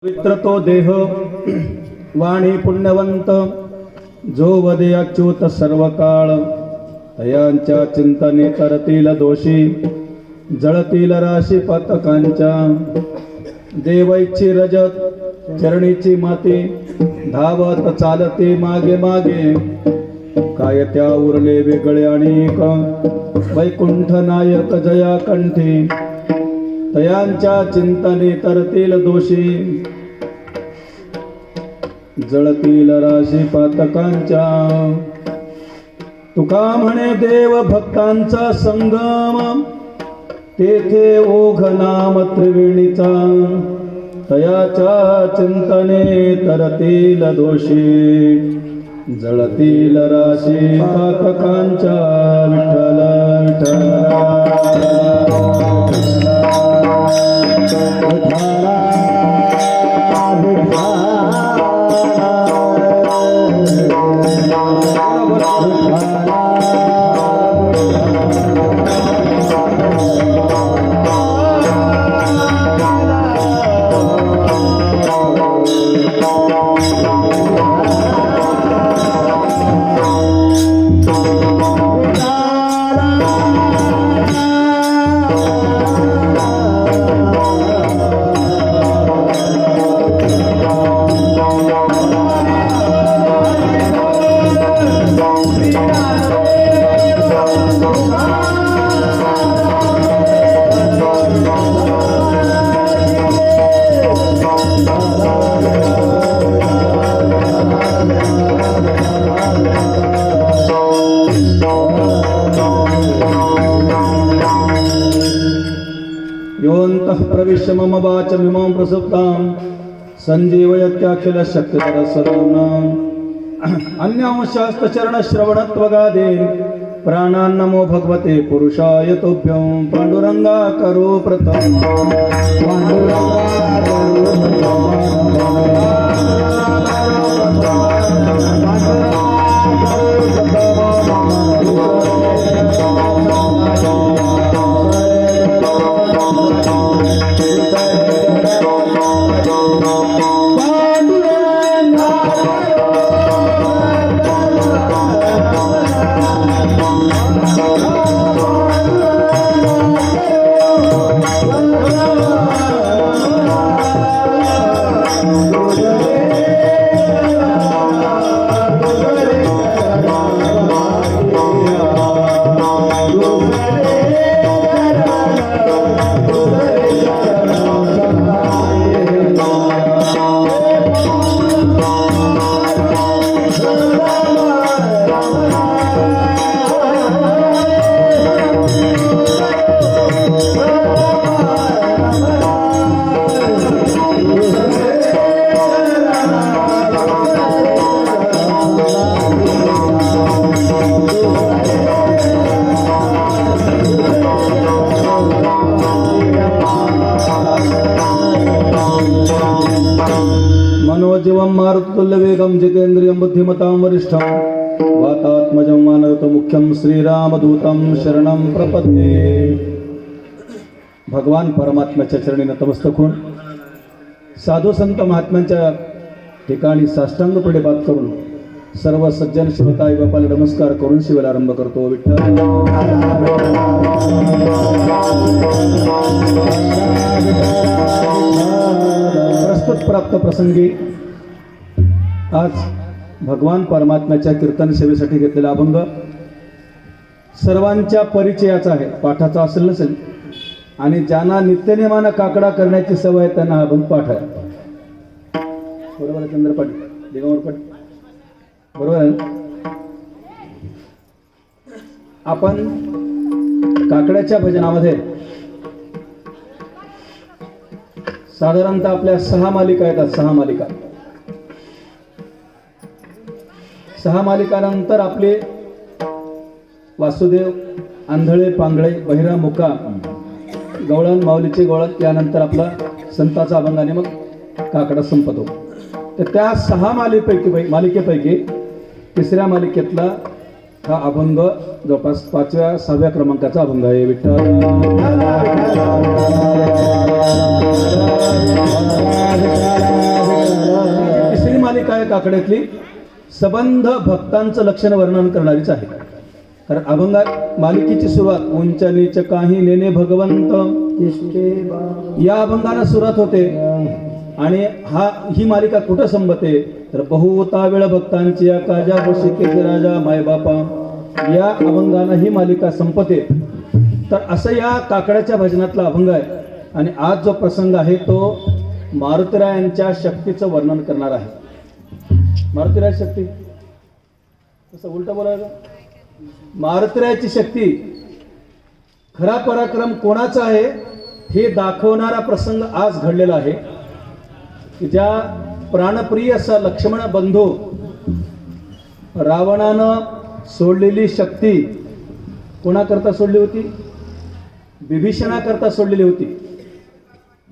पवित्र तो देह वाणी पुण्यवंत जो वदे अच्युत सर्व काळ तयांच्या चिंतने करतील दोषी जळतील राशी पतकांच्या देवैची रजत चरणीची माती धावत चालते मागे मागे काय त्या उरले वेगळे अनेक वैकुंठ नायक जया कंठी तयांच्या चिंतने तरतील दोषी जळतील राशी पातकांच्या तुका म्हणे देव भक्तांचा संगम तेथे ओघ नाम त्रिवेणीचा तयाच्या चिंतने तरतील दोषी जळतील राशी पातकांच्या विठ्ठल योऽन्तः प्रविश्य मम वाचमिमां प्रसुप्तां सञ्जीवयत्याखिल शक्तिधर सदाम्नाम् अन्यांशास्तचरणश्रवणत्वगादीन् प्राणान्नमो भगवते पुरुषाय तुभ्यं पाण्डुरङ्गा करो प्रथमम् मनोजीवं मारुततुल्यवेगं जितेन्द्रियं बुद्धिमतां वरिष्ठं वातात्मजं मानवतमुख्यं श्रीरामदूतं शरणं प्रपद्ये। भगवान परमात्म्याच्या चरणी नतमस्तक होऊन साधू संत महात्म्यांच्या ठिकाणी साष्टांगपणे बात करून सर्व सज्जन श्रोताई बापाला नमस्कार करून शिवेला आरंभ करतो। विठ्ठल प्रस्तुत प्राप्त प्रसंगी आज भगवान परमात्म्याच्या कीर्तन सेवेसाठी घेतलेला अभंग सर्वांच्या परिचयाचा आहे, पाठाचा असेल नसेल, आणि ज्यांना नित्यनेमानं काकडा करण्याची सवय आहे त्यांना हा अभंग पाठ आहे। बरोबर आहे चंद्रपाठ दिगंबरपाठ बरोबर आहे। आपण काकड्याच्या भजनामध्ये साधारणतः आपल्या 6 मालिका येतात। 6 मालिकानंतर आपले वासुदेव, आंधळे पांगळे, बहिरा मुका, गवळण, माऊलीचे गवळण, यानंतर आपला संताचा अभंग आणि मग काकडा संपतो। तर त्या 6 मालिकेपैकी तिसऱ्या मालिकेतला हा अभंग जवळपास 5व्या-6व्या क्रमांकाचा अभंग आहे। विठ्ठल काकड्यातली सबंध भक्तांचं लक्षण वर्णन करणारीच आहे. कारण अभंगा मालिकेची सुरुवात उंच नीच काही नेने भगवंत या अभंगाने सुरुवात होते. आणि ही मालिका कुठं संपते तर बहुता वेळ भक्तांची या काजा बशिकेचे राजा मायबापा या अभंगाने ही मालिका संपते. तर असं या काकड्याच्या भजनातला अभंग आहे. आणि आज जो प्रसंग आहे तो मारुतीरायांच्या शक्तीचं वर्णन करणार आहे. मारुतीराय शक्ती कसं उलट बोलायचं, मारुतीरायाची शक्ती खरा पराक्रम कोणाचा आहे हे दाखवणारा प्रसंग आज घडलेला आहे. की ज्या प्राणप्रिय असा लक्ष्मण बंधू रावणानं सोडलेली शक्ती कोणाकरता सोडली होती, विभीषणाकरता सोडलेली होती.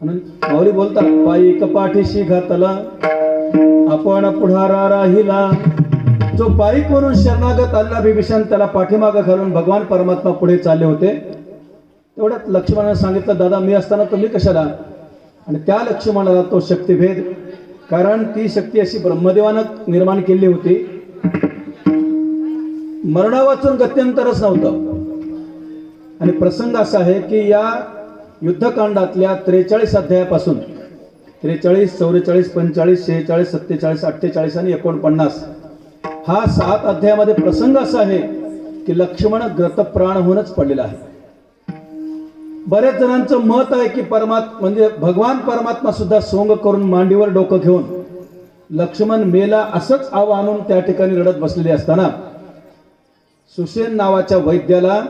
म्हणून माऊली बोलतात पायी कपाठीशी घातला आपण पुढारा राहिला. जो पायीक म्हणून शरणागत आलेला विभीषण त्याला पाठीमागं घालून भगवान परमात्मा पुढे चालले होते. तेवढ्यात लक्ष्मणाने सांगितलं दादा मी असताना तुम्ही कशाला. आणि त्या लक्ष्मणाला तो शक्तिभेद, कारण ती शक्ती अशी ब्रह्मदेवानं निर्माण केली होती. मरणा वाचून गत्यंतरच नव्हतं. आणि प्रसंग असा आहे की या युद्धकांडातल्या 43 अध्यायापासून 43, 44, 45, 46, 47, 48 आणि 49 हा 7 अध्यायामध्ये प्रसंग असा आहे की लक्ष्मण ग्रतप्राण होऊनच पडलेला आहे. बरेच जणांचं मत आहे की म्हणजे भगवान परमात्मा सुद्धा सोंग करून मांडीवर डोकं घेऊन लक्ष्मण मेला असंच आव आणून त्या ठिकाणी रडत बसलेले असताना सुसेन नावाच्या वैद्याला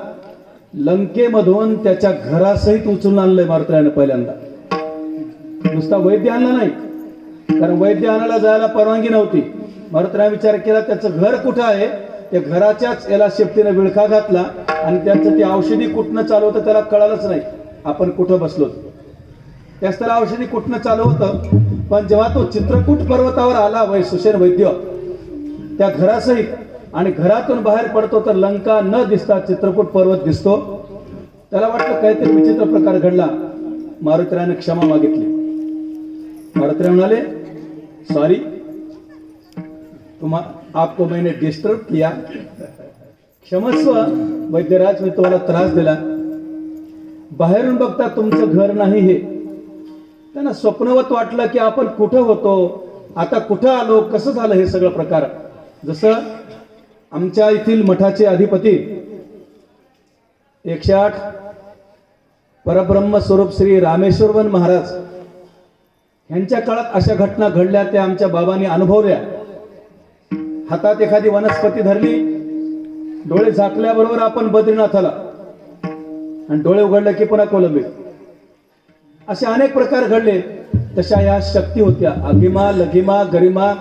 लंकेमधून त्याच्या घरासहित उचलून आणलंय मारुतीरायाने पहिल्यांदा. नुसता वैद्य आणला नाही, कारण वैद्य आणायला जायला परवानगी नव्हती. मारुतीरायाने विचार केला त्याचं घर कुठं आहे. त्या घराच्याच याला शेपटीने विळखा घातला आणि त्याचं ते औषधी कुठनं चालू होतं त्याला कळालंच नाही आपण कुठं बसलो. त्याच त्याला औषधी कुठनं चालू होतं. पण जेव्हा तो चित्रकूट पर्वतावर आला सुसेन वैद्य त्या घरासहित आणि घरातून बाहेर पडतो तर लंका न दिसता चित्रकूट पर्वत दिसतो. त्याला वाटलं काहीतरी विचित्र प्रकार घडला. मारुतीरायाने क्षमा मागितली. मारुतीराय म्हणाले सॉरी आपको मैंने डिस्टर्ब किया, क्षमस्व वैद्यराज मी तुम्हाला त्रास दिला. बाहेरून बघता तुमचं घर नाही हे. त्यांना स्वप्नवत वाटलं की आपण कुठं होतो, आता कुठं आलो, कसं झालं हे सगळं प्रकार. जसं आमच्या येथील मठाचे अधिपती 108 परब्रह्म स्वरूप श्री रामेश्वरवन महाराज यांच्या काळात अशा घटना घडल्या त्या आमच्या बाबांनी अनुभवल्या. हातात एखादी वनस्पती धरली, डोळे झाकल्याबरोबर आपण बद्रीनाथाला आणि डोळे उघडले की पुन्हा कोलंबी. असे अनेक प्रकार घडले. तशा या शक्ती होत्या. अगिमा लगिमा गरिमा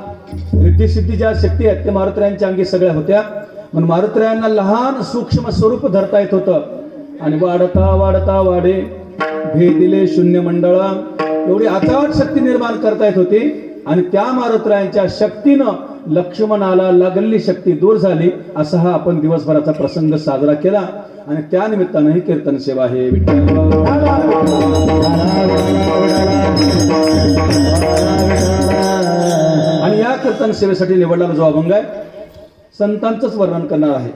रिद्धिसिद्धी ज्या शक्ती आहेत त्या मारुतीरायांच्या अंगी सगळ्या होत्या. म्हणून मारुतीरायांना लहान सूक्ष्म स्वरूप धरता येत होतं. आणि वाढता वाढता वाढे भेदिले शून्य मंडळा एवढी अचाट शक्ती निर्माण करता येत होती. आणि त्या मारुतीरायांच्या शक्तीनं लक्ष्मणाला लागलेली शक्ती दूर झाली. असा हा आपण दिवसभराचा प्रसंग साजरा केला. आणि त्या निमित्तानं ही कीर्तन सेवा आहे. आणि या कीर्तन सेवेसाठी निवडलेला जो अभंग आहे संतांचंच वर्णन करणार आहे.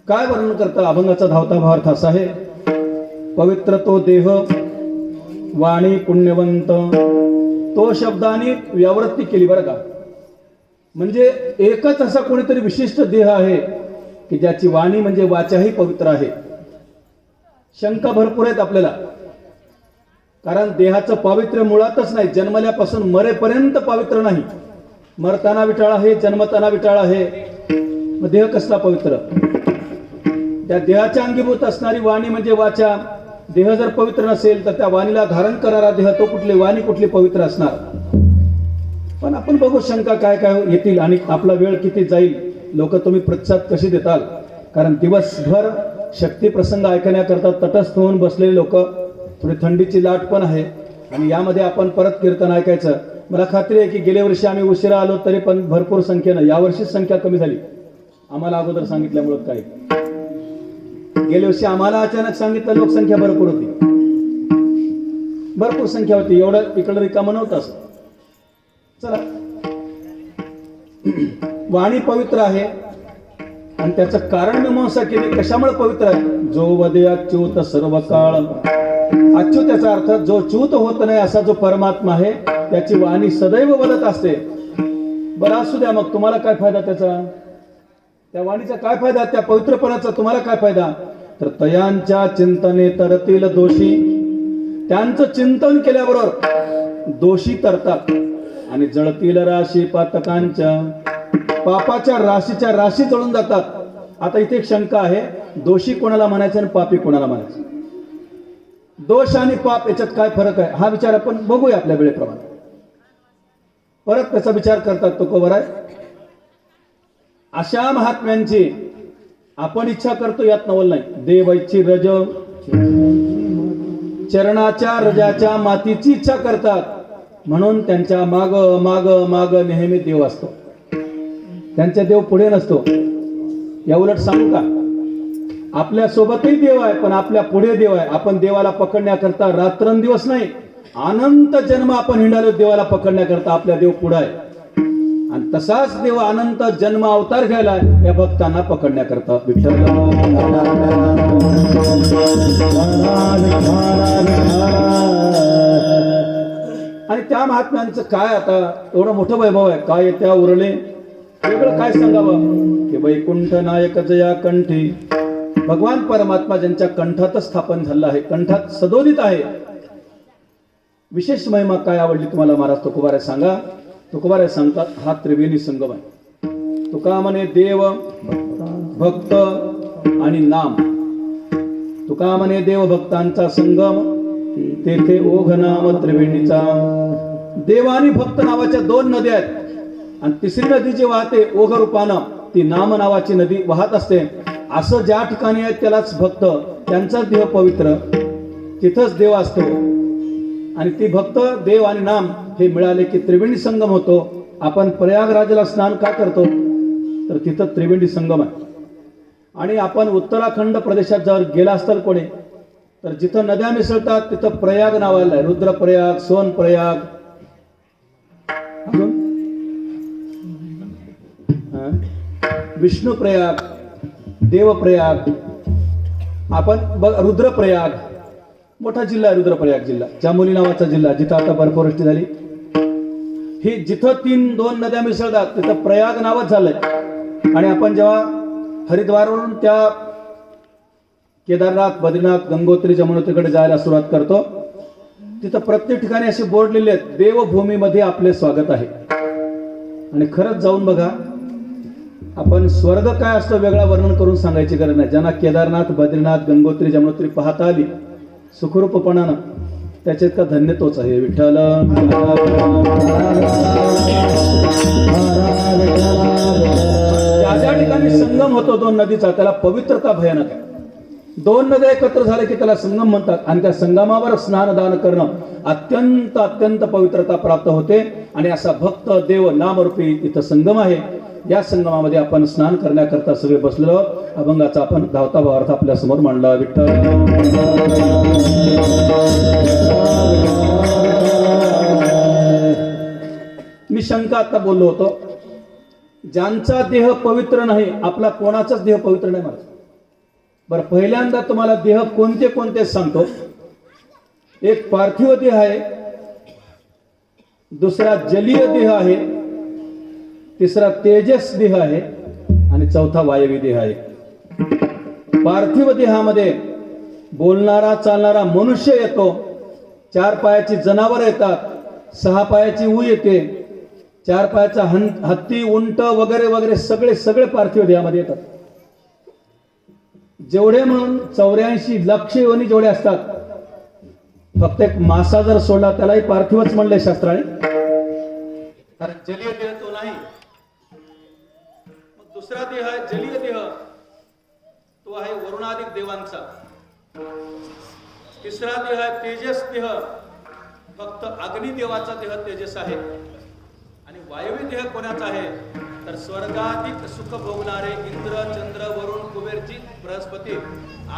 काय वर्णन करता अभंगाचा धावता भावार्थ असा आहे. पवित्र तो देह वाणी पुण्यवंत तो शब्दाने व्यावृत्ती केली बरं का. म्हणजे एकच असा कोणीतरी विशिष्ट देह आहे की ज्याची वाणी म्हणजे वाचाही पवित्र आहे. शंका भरपूर आहेत आपल्याला, कारण देहाचं पावित्र्य मुळातच नाही. जन्मल्यापासून मरेपर्यंत पवित्र नाही. मरताना विटाळ आहे, जन्मताना विटाळ आहे. मग देह कसला पवित्र. त्या देहाच्या अंगीभूत असणारी वाणी म्हणजे वाचा. देह जर पवित्र नसेल तर त्या वाणीला धारण करणारा देह तो कुठली वाणी कुठली पवित्र असणार. पण आपण बघू शंका काय काय येतील आणि आपला वेळ किती जाईल. लोक तुम्ही प्रतिसाद कशी देताल. कारण दिवसभर शक्ती प्रसंग ऐकण्याकरता तटस्थ होऊन बसलेले लोक, थोडी थंडीची लाट पण आहे. आणि यामध्ये आपण परत कीर्तन ऐकायचं. मला खात्री आहे की गेल्या वर्षी आम्ही उशिरा आलो तरी पण भरपूर संख्येनं, यावर्षीच संख्या कमी झाली. आम्हाला अगोदर सांगितल्यामुळे काय, गेल्या वर्षी आम्हाला अचानक सांगितलं लोकसंख्या भरपूर होती. भरपूर संख्या होती. एवढं इकडं रिकामं नव्हतं असं. चला वाणी पवित्र आहे आणि त्याचं कारण मीमांसा केली. कशामुळे पवित्र आहे? जो वदे अच्युत सर्व काळ. अच्युत याचा अर्थ जो च्युत होत नाही असा जो परमात्मा आहे त्याची वाणी सदैव बोलत असते. बरं असू द्या, मग तुम्हाला काय फायदा त्याचा? त्या वाणीचा काय फायदा? त्या पवित्रपणाचा तुम्हाला काय फायदा? तर तयांच्या चिंतने तरतील दोषी. त्यांचं चिंतन केल्याबरोबर दोषी तरतात आणि जळतील राशी पातकांच्या. पापाच्या राशीच्या राशी जळून जातात. आता इथे एक शंका आहे, दोषी कोणाला म्हणायचं आणि पापी कोणाला म्हणायचं? दोष आणि पाप याच्यात काय फरक आहे हा विचार आपण बघूया आपल्या वेळेप्रमाणे. परत त्याचा विचार करतात तो कवर आहे. अशा महात्म्यांची आपण इच्छा करतो यात नवल नाही. देवाची रज चरणाच्या रजाच्या मातीची इच्छा करतात म्हणून त्यांच्या माग माग माग नेहमी देव असतो. त्यांचा देव पुढे नसतो. या उलट सांगू का, आपल्या सोबतही देव आहे पण आपल्या पुढे देव आहे. आपण देवाला पकडण्याकरता रात्रंदिवस नाही, अनंत जन्म आपण हिंडालो देवाला पकडण्याकरता. आपल्या देव पुढे आहे आणि तसाच देव अनंत जन्म अवतार घ्यायला या भक्तांना पकडण्याकरता. विठ्ठल आणि त्या महात्म्यांचं काय आता एवढं मोठं वैभव आहे. काय त्या उरले वेगळं काय सांगावं की वैकुंठ नायक जया कंठी. भगवान परमात्मा ज्यांच्या कंठातच स्थापन झाला आहे, कंठात सदोदित आहे. विशेष महिमा काय आवडली तुम्हाला महाराज तुकोबाराय सांगा. तुकोबाराय सांगतात हा त्रिवेणी संगम आहे. तुका म्हणे देव भक्त आणि नाम. तुका म्हणे देव भक्तांचा संगम तेथे ओघ नाम त्रिवेणीचा. देव आणि भक्त नावाच्या दोन नद्या आहेत आणि तिसरी नदी जी वाहते ओघ रूपानं ती नाम नावाची नदी वाहत असते. असं ज्या ठिकाणी आहे त्यालाच भक्त, त्यांचा देह पवित्र, तिथंच देव असतो. आणि ती भक्त देव आणि नाम हे मिळाले की त्रिवेणी संगम होतो. आपण प्रयागराजला स्नान का करतो तर तिथं त्रिवेणी संगम आहे. आणि आपण उत्तराखंड प्रदेशात जर गेला असताल कोणी तर जिथं नद्या मिसळतात तिथं प्रयाग नावाला आहे. रुद्रप्रयाग, सोनप्रयाग, अजून विष्णुप्रयाग, देवप्रयाग, आपण रुद्रप्रयाग मोठा जिल्हा आहे. रुद्रप्रयाग जिल्हा जांबोली नावाचा जिल्हा जिथं आता बर्फवृष्टी झाली. ही जिथं दोन नद्या मिसळतात तिथं प्रयाग नावच झालंय. आणि आपण जेव्हा हरिद्वारवरून त्या केदारनाथ, बद्रीनाथ, गंगोत्री, जमुनोत्रीकडे जायला सुरुवात करतो तिथं प्रत्येक ठिकाणी असे बोर्ड लिहिले आहेत, देवभूमीमध्ये आपले स्वागत आहे. आणि खरंच जाऊन बघा, आपण स्वर्ग काय असतं वेगळा वर्णन करून सांगायची गरज नाही. ज्यांना केदारनाथ, बद्रीनाथ, गंगोत्री, जमुनोत्री पाहता आली सुखरूपपणानं त्याच्यात का धन्य तोच आहे. विठ्ठल ज्या ठिकाणी संगम होतो दोन नदीचा त्याला पवित्रता भयानक आहे. दोन नद्या एकत्र झाले की त्याला संगम म्हणतात आणि त्या संगमावर स्नानदान करणं अत्यंत अत्यंत पवित्रता प्राप्त होते. आणि असा भक्त देव नामरूपी इथं संगम आहे. या संगमामध्ये आपण स्नान करण्याकरता सगळे बसलेलो. अभंगाचा आपण धावता भावार्थ आपल्या समोर मांडला. विठ्ठल मी शंका आता बोललो होतो, ज्यांचा देह पवित्र नाही, आपला कोणाचाच देह पवित्र नाही महाराज. बरं, पहिल्यांदा तुम्हाला देह कोणते कोणते सांगतो. एक पार्थिव देह आहे, दुसरा जलीय देह आहे, तिसरा तेजस देह आहे आणि चौथा वायवी देह आहे. पार्थिव देहामध्ये बोलणारा चालणारा मनुष्य येतो, 4 पायाची जनावर येतात, 6 पायाची ऊ येते, 4 पायाचा हत्ती, उंट वगैरे वगैरे सगळे सगळे पार्थिव देहामध्ये येतात. जेवढे म्हणून 84 लक्ष योनी जेवढे असतात, फक्त एक मासा जर सोडला त्यालाही पार्थिवच म्हणले शास्त्राने. कारण जलीय देह तो नाही. मग दुसरा देह आहे जलीय देह, तो आहे वरुणादिक देवांचा. तिसरा देह आहे तेजस देह, फक्त अग्निदेवाचा देह तेजस आहे. आणि वायवी देह कोणाचा आहे तर स्वर्गाधिक सुख भोगणारे इंद्र, चंद्र, वरुण, कुबेरची, बृहस्पती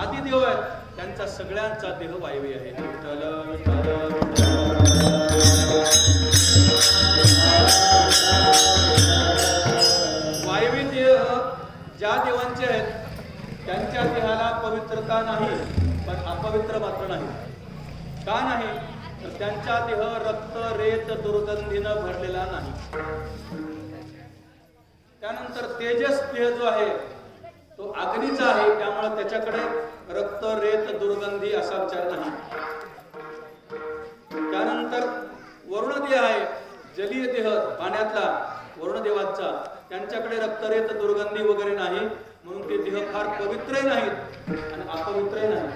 आदी देव आहेत, त्यांचा सगळ्यांचा देह वायवी आहे. विठ्ठल ज्या देवांचे आहेत त्यांच्या देहाला पवित्रता नाही, पण अपवित्र मात्र नाही. का नाही? तर त्यांचा देह रक्त रेत दुर्गंधीनं भरलेला नाही. त्यानंतर तेजस देह जो आहे तो अग्नीचा आहे, त्यामुळे त्याच्याकडे रक्त रेत दुर्गंधी असा विचार नाही. त्यानंतर वरुणदेह आहे, जलीय देह पाण्यातला वरुणदेवाचा, त्यांच्याकडे रक्तरेत दुर्गंधी वगैरे नाही, म्हणून ते देह फार पवित्रही नाहीत आणि अपवित्रही नाही.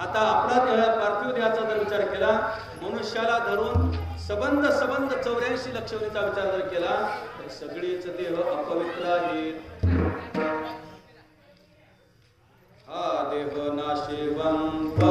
आता आपला देह पार्थिव देहाचा जर विचार केला, मनुष्याला धरून सबंध 84 लक्षणीचा विचार जर केला तर सगळेच देह अपवित्र आहेत. हा देह नाशिवंत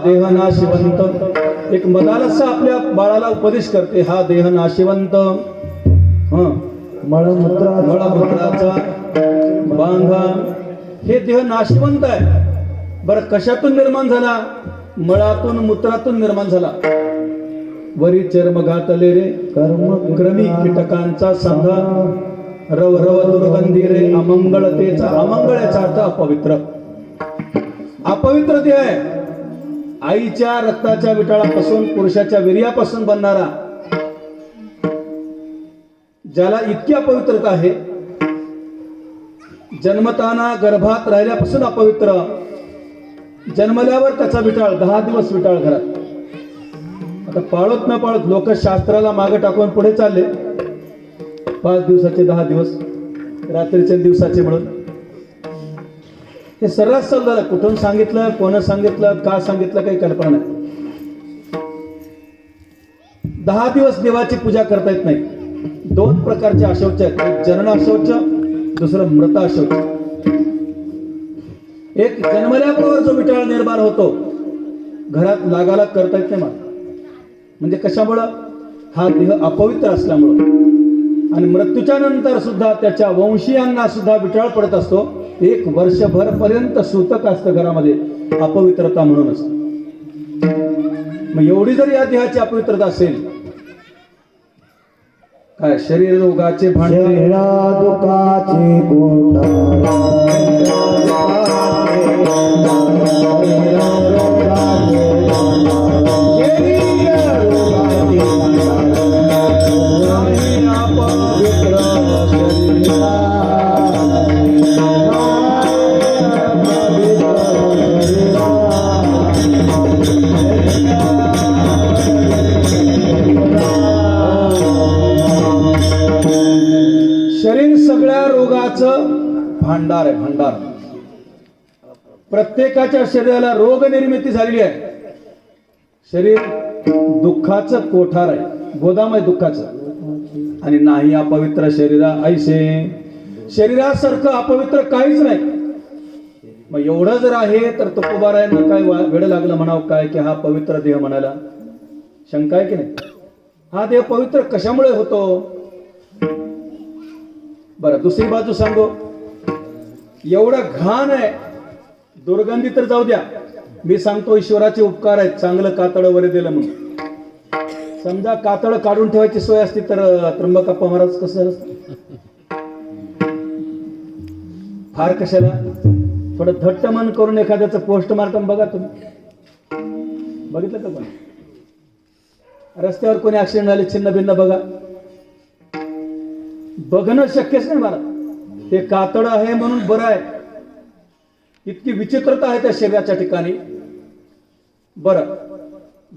देह नाशिवंत. एक मदालसा आपल्या बाळाला उपदेश करते, हा देह नाशिवंत. मळमूत्राचा बांधा, हे देह नाशिवंत आहे. बरं, कशातून निर्माण झाला? मळातून, मूत्रातून निर्माण झाला. वरी चर्म घातले रे कर्म क्रमी कीटकांचा संधा, रव रव दुर्गंधी रे अमंगळतेचा. अमंगळ याचा अर्थ अपवित्र. अपवित्र ते आहे. आईच्या रक्ताच्या विटाळापासून, पुरुषाच्या वीर्यापासून बनणारा, ज्याला इतकी अपवित्रता आहे, जन्मताना गर्भात राहिल्यापासून अपवित्र, जन्मल्यावर त्याचा विटाळ 10 दिवस विटाळ घरात. आता पाळत न पाळत लोक शास्त्राला मागे टाकून पुढे चालले. 5 दिवसाचे 10 दिवस, रात्रीचे दिवसाचे मिळून हे सर्रास चालू झालं. कुठून सांगितलं, कोण सांगितलं, का सांगितलं, काही कल्पना नाही. 10 दिवस देवाची पूजा करता येत नाही. 2 प्रकारचे अशौच आहेत, एक जननाशौच, दुसरं मृताशौच. एक जन्मल्याबरोबर जो विटाळ निर्माण होतो घरात लागाला करता येत नाही. म्हणजे कशामुळं? हा देह अपवित्र असल्यामुळं. आणि मृत्यूच्या नंतर सुद्धा त्याच्या वंशीयांना सुद्धा विटाळ पडत असतो. 1 वर्षभर पर्यंत सूतक असतं घरामध्ये, अपवित्रता म्हणूनच. मग एवढी जर या देहाची अपवित्रता असेल, काय शरीर रोगाचे भांडे, दुखाचे शरीर सगळ्या रोगाचं भांडार आहे, भांडार. प्रत्येकाच्या शरीराला रोग निर्मिती झालेली आहे. शरीर दुःखाचं कोठार आहे, गोदाम आहे दुःखाचं. आणि नाही अपवित्र शरीरा ऐसे, शरीरासारखं अपवित्र काहीच नाही. मग एवढं जर आहे तर तुकोबारायांना काय वेळ लागलं म्हणावं काय की हा पवित्र देह म्हणायला? शंका आहे की नाही? हा देह पवित्र कशामुळे होतो? बरं, दुसरी बाजू सांगू. एवढं घाण आहे, दुर्गंधी तर जाऊ द्या. मी सांगतो ईश्वराचे उपकार आहेत, चांगलं कातळ वरे दिलं म्हणून. समजा कातळ काढून ठेवायची सोय असती तर त्र्यंबकप्पा महाराज कसं असतं? फार कशाला? थोडं धट्ट मन करून एखाद्याचं पोस्टमार्टम बघा तुम्ही. बघितलं का? पण रस्त्यावर कोणी ऍक्सिडेंट झाले, छिन्न भिन्न बघा. बघणं शक्यच नाही मला. ते कातड आहे म्हणून बरं आहे. इतकी विचित्रता आहे त्या शरीराच्या ठिकाणी. बरं,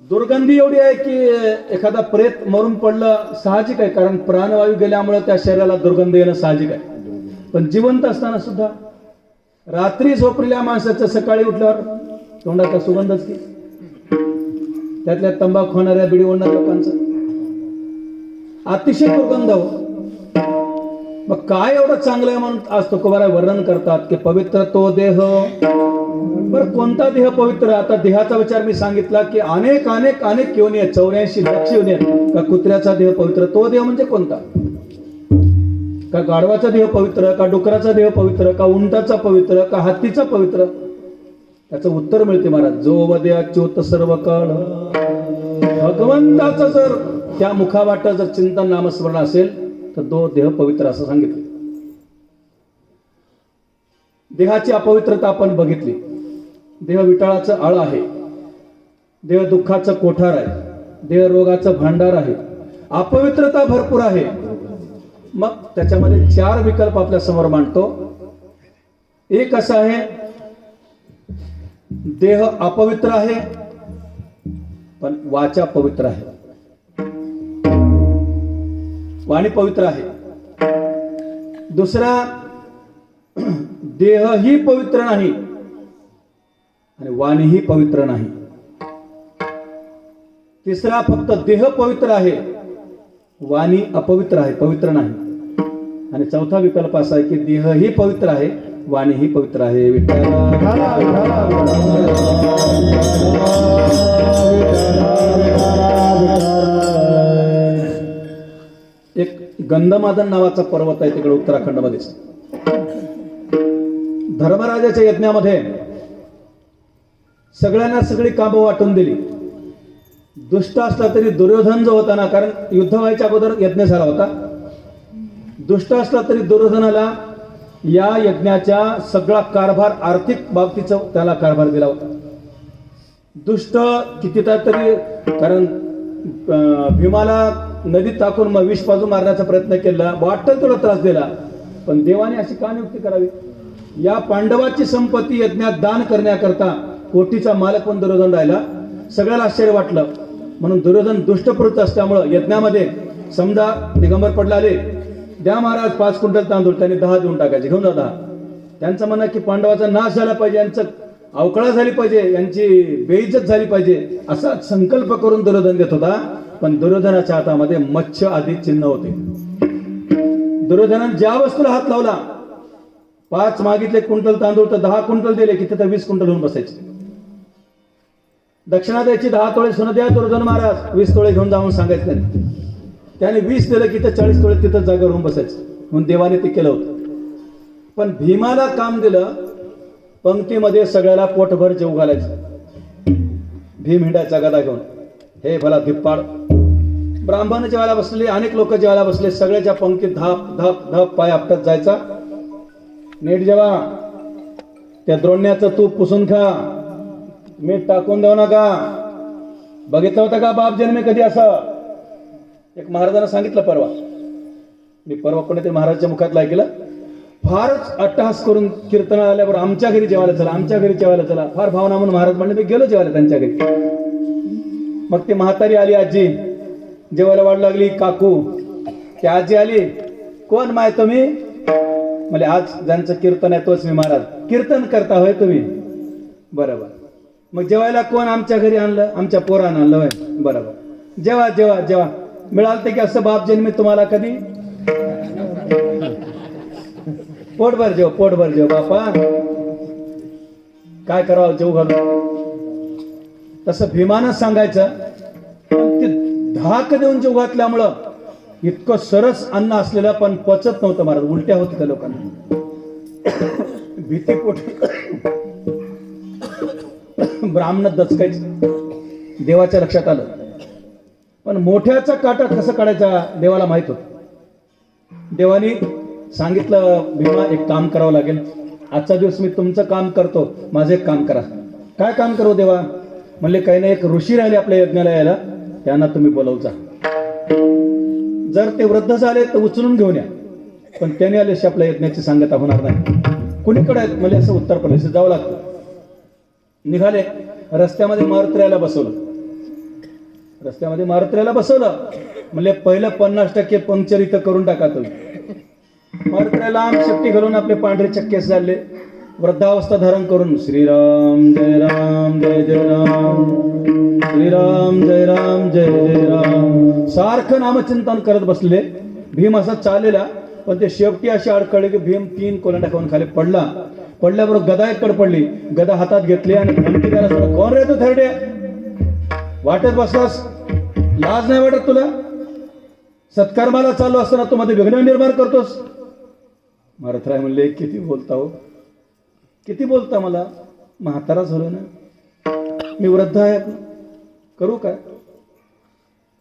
दुर्गंधी एवढी आहे की एखादा प्रेत मरून पडलं साहजिक आहे, कारण प्राणवायू गेल्यामुळे त्या शरीराला दुर्गंधी येणं साहजिक आहे. पण जिवंत असताना सुद्धा रात्री झोपलेल्या माणसाचं सकाळी उठल्यावर तोंडाचा सुगंधच की, त्यातल्या तंबाखू खाणाऱ्या, बिडी ओढणाऱ्या लोकांचा अतिशय दुर्गंध हो. मग काय एवढं चांगलं आहे म्हणून आज तुकोबाराय वर्णन करतात की पवित्र तो देह. बरं, कोणता देह पवित्र? आता देहाचा विचार मी सांगितला की अनेक अनेक अनेक योनी आहेत, 84 लक्ष योनी आहेत. का कुत्र्याचा देह पवित्र? तो देह म्हणजे कोणता? का गाढवाचा देह पवित्र? का डुकराचा देह पवित्र? का उंटाचा पवित्र? का हत्तीचा पवित्र? त्याचं उत्तर मिळते महाराज. जो वदे अच्युत सर्व काळ. भगवंताचं जर त्या मुखावाट जर चिंतन नामस्मरण असेल तर तो देह पवित्र असं सांगितलं. देहाची अपवित्रता आपण बघितली. देह विटाळाचं आळ आहे, देह दुःखाचं कोठार आहे, देह रोगाचं भांडार आहे, अपवित्रता भरपूर आहे. मग त्याच्यामध्ये 4 विकल्प आपल्या समोर मांडतो. एक असा आहे, देह अपवित्र आहे पण वाचा पवित्र आहे, वाणी पवित्र आहे. दुसरा, देहही पवित्र नाही आणि वाणीही पवित्र नाही. तिसरा, फक्त देह पवित्र आहे, वाणी अपवित्र आहे, पवित्र नाही. आणि चौथा विकल्प असा आहे की देहही पवित्र आहे, वाणीही पवित्र आहे. एक गंधमादन नावाचा पर्वत आहे तिकडे उत्तराखंडमध्ये. धर्मराजाच्या यज्ञामध्ये सगळ्यांना सगळी कामं वाटून दिली. दुष्ट असला तरी दुर्योधन जो होता ना, कारण युद्ध व्हायच्या अगोदर यज्ञ झाला होता. दुष्ट असला तरी दुर्योधनाला या यज्ञाच्या सगळा कारभार, आर्थिक बाबतीचा त्याला कारभार दिला होता. दुष्ट कितीदा तरी, कारण भीमाला नदीत टाकून मग विष पाजून मारण्याचा प्रयत्न केला, वाटतं थोडा त्रास दिला. पण देवाने अशी का नियुक्ती करावी? या पांडवाची संपत्ती यज्ञात दान करण्याकरता कोटीचा मालक पण दुर्योधन राहिला. सगळ्याला आश्चर्य वाटलं. म्हणून दुर्योधन दुष्टप्रवृत्त असल्यामुळं यज्ञामध्ये समजा दिगंबर पडला आले, द्या महाराज 5 क्विंटल तांदूळ, त्यांनी 10 देऊन टाकायचे, घेऊन जा 10. त्यांचं म्हणणं की पांडवाचा नाश झाला पाहिजे, यांचं अवकळा झाली पाहिजे, यांची बेइज्जत झाली पाहिजे, असा संकल्प करून दुर्योधन देत होता. पण दुर्योधनाच्या हातामध्ये मच्छ आदी चिन्ह होते. दुर्योधनाने ज्या वस्तूला हात लावला, 5 मागितले क्विंटल तांदूळ तर 10 क्विंटल दिले की तिथं 20 क्विंटल होऊन बसायचे. दक्षिणा द्यायची 10 तोळे सोनं द्या दुर्योधन महाराज, 20 तोळे घेऊन जाऊन सांगायचं नाही. त्याने 20 दिलं की 40 तोळे तिथं जागेवर होऊन बसायचं. म्हणून देवाने ते केलं होतं. पण भीमाला काम दिलं, पंक्तीमध्ये सगळ्याला पोटभर जेव घालायचं. भीम हिंडायचा गदा घेऊन, हे भला धिप्पाड. ब्राह्मण जेवायला बसले, अनेक लोक जेवायला बसले, सगळ्याच्या पंक्तीत धाप धाप धाप पाय आपटत जायचा. नीट जेवा, त्या द्रोण्याचं तूप पुसून खा, मीठ टाकून देऊ नका. बघितलं होतं का बाप जन्मे कधी असं? एक महाराजांना सांगितलं परवा, मी परवा कोणीतरी महाराजांच्या मुखातलं ऐकलं. फारच अट्टहास करून कीर्तन आल्यावर आमच्या घरी जेवायला चला, आमच्या घरी जेवायला चला. फार भावना म्हणून महाराज म्हणले, मी गेलो जेवायला त्यांच्या घरी. मग ती म्हातारी आली आजी, जेवायला वाढ लागली काकू. ती आजी आली, कोण माय तुम्ही? म्हणजे आज ज्यांचं कीर्तन आहे तोच मी महाराज. कीर्तन करता होय तुम्ही? बरोबर. मग जेवायला कोण आमच्या घरी आणलं? आमच्या पोरानं आणलं होय? बरोबर. जेवा जेवा जेवा. मिळालं ते की असं बाप जन्मी तुम्हाला कधी? पोटभर जेव, पोटभर जेव बापा, काय करावं जेव घालून. तसं भीमानं सांगायचं. ते धाक देऊन जेव घातल्यामुळं इतकं सरस अन्न असलेलं पण पचत नव्हतं महाराज, उलट्या होत त्या लोकांना. भीतीपोटी ब्राह्मण दचकायचं. देवाच्या लक्षात आलं. पण मोठ्याचा काटा कसं काढायचा देवाला माहित होत. देवानी सांगितलं, भीमा एक काम करावं लागेल, आजचा दिवस मी तुमचं काम करतो, माझं एक काम करा. काय काम करू देवा? म्हणले काही नाही, एक ऋषी राहिले आपल्या यज्ञाला यायला, त्यांना तुम्ही बोलवचा. जर ते वृद्ध झाले तर उचलून घेऊन या, पण त्याने आल्याशी आपल्या यज्ञाची सांगता होणार नाही. कुणीकडे आहेत? म्हणजे असं उत्तर प्रदेश जावं लागतं. निघाले, रस्त्यामध्ये मारुतीला बसवलं. रस्त्यामध्ये मारुतीला बसवलं. म्हणजे पहिलं 50% पंक्चर इथं करून टाका तुम्ही. मारुतीला लांब शेपटी घालून आपले पांढरे चक्के चालले, वृद्धावस्था धारण करून श्रीराम जय राम जय जय राम, श्रीराम जय राम जय जय राम सारखं नामचिंतन करत बसले. भीम असा चाललेला, पण ते शेपटी अशी अडकळली की भीम 3 कोलांटा खाऊन खाली पडला. पडल्याबरोबर गदा एक पडली. गदा हातात घेतली आणि धमकी द्यायला सुद्धा, कोण रे तू थरडे? वाटत बसलास? लाज नाही वाटत तुला? सत्कर्माला चालू असताना तू मध्ये विघ्न निर्माण करतोस. महाराज म्हणले, किती बोलता हो, किती बोलता? मला म्हातारा झालो ना, मी वृद्ध आहे, करू काय?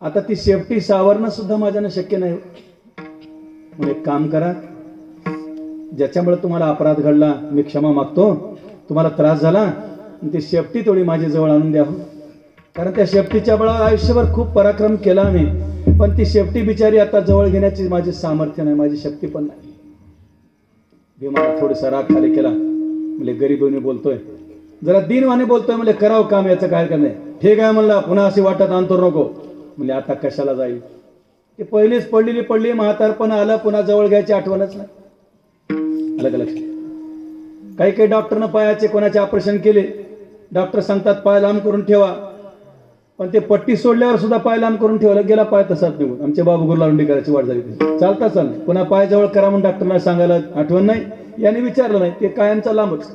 आता ती शेपटी सावरणं सुद्धा माझ्यानं शक्य नाही. मग एक काम करा, ज्याच्यामुळे तुम्हाला अपराध घडला मी क्षमा मागतो, तुम्हाला त्रास झाला, ती शेपटी थोडी माझ्या जवळ आणून द्या. कारण त्या शेपटीच्या बळावर आयुष्यभर खूप पराक्रम केला मी, पण ती शेपटी बिचारी आता जवळ घेण्याची माझी सामर्थ्य नाही, माझी शक्ती पण नाही. भीमाला थोडासा राग खाली केला. म्हणजे गरीबीने बोलतोय, जरा दीनवाने बोलतोय, म्हणजे करावं काम, याचं काय करणार. ठीक आहे म्हणला, पुन्हा अशी वाटत अंतर नको. म्हणजे आता कशाला जाईल? ती पहिलीच पडली, म्हातारपण आलं, पुन्हा जवळ घ्यायची आठवणच नाही. अलग लक्ष. काही डॉक्टरनं पायाचे कोणाचे ऑपरेशन केले, डॉक्टर सांगतात पाय लांब करून ठेवा, पण ते पट्टी सोडल्यावर सुद्धा पाय लांब करून ठेवला, गेला पाय तसाच निघून. आमच्या बाबू गुरु लावंडीकरांची वाट झाली. चालता चाललं, पुन्हा पाय जवळ करा म्हणून डॉक्टरला सांगायला आठवण नाही, याने विचारलं नाही, ते कायमचा लांबच.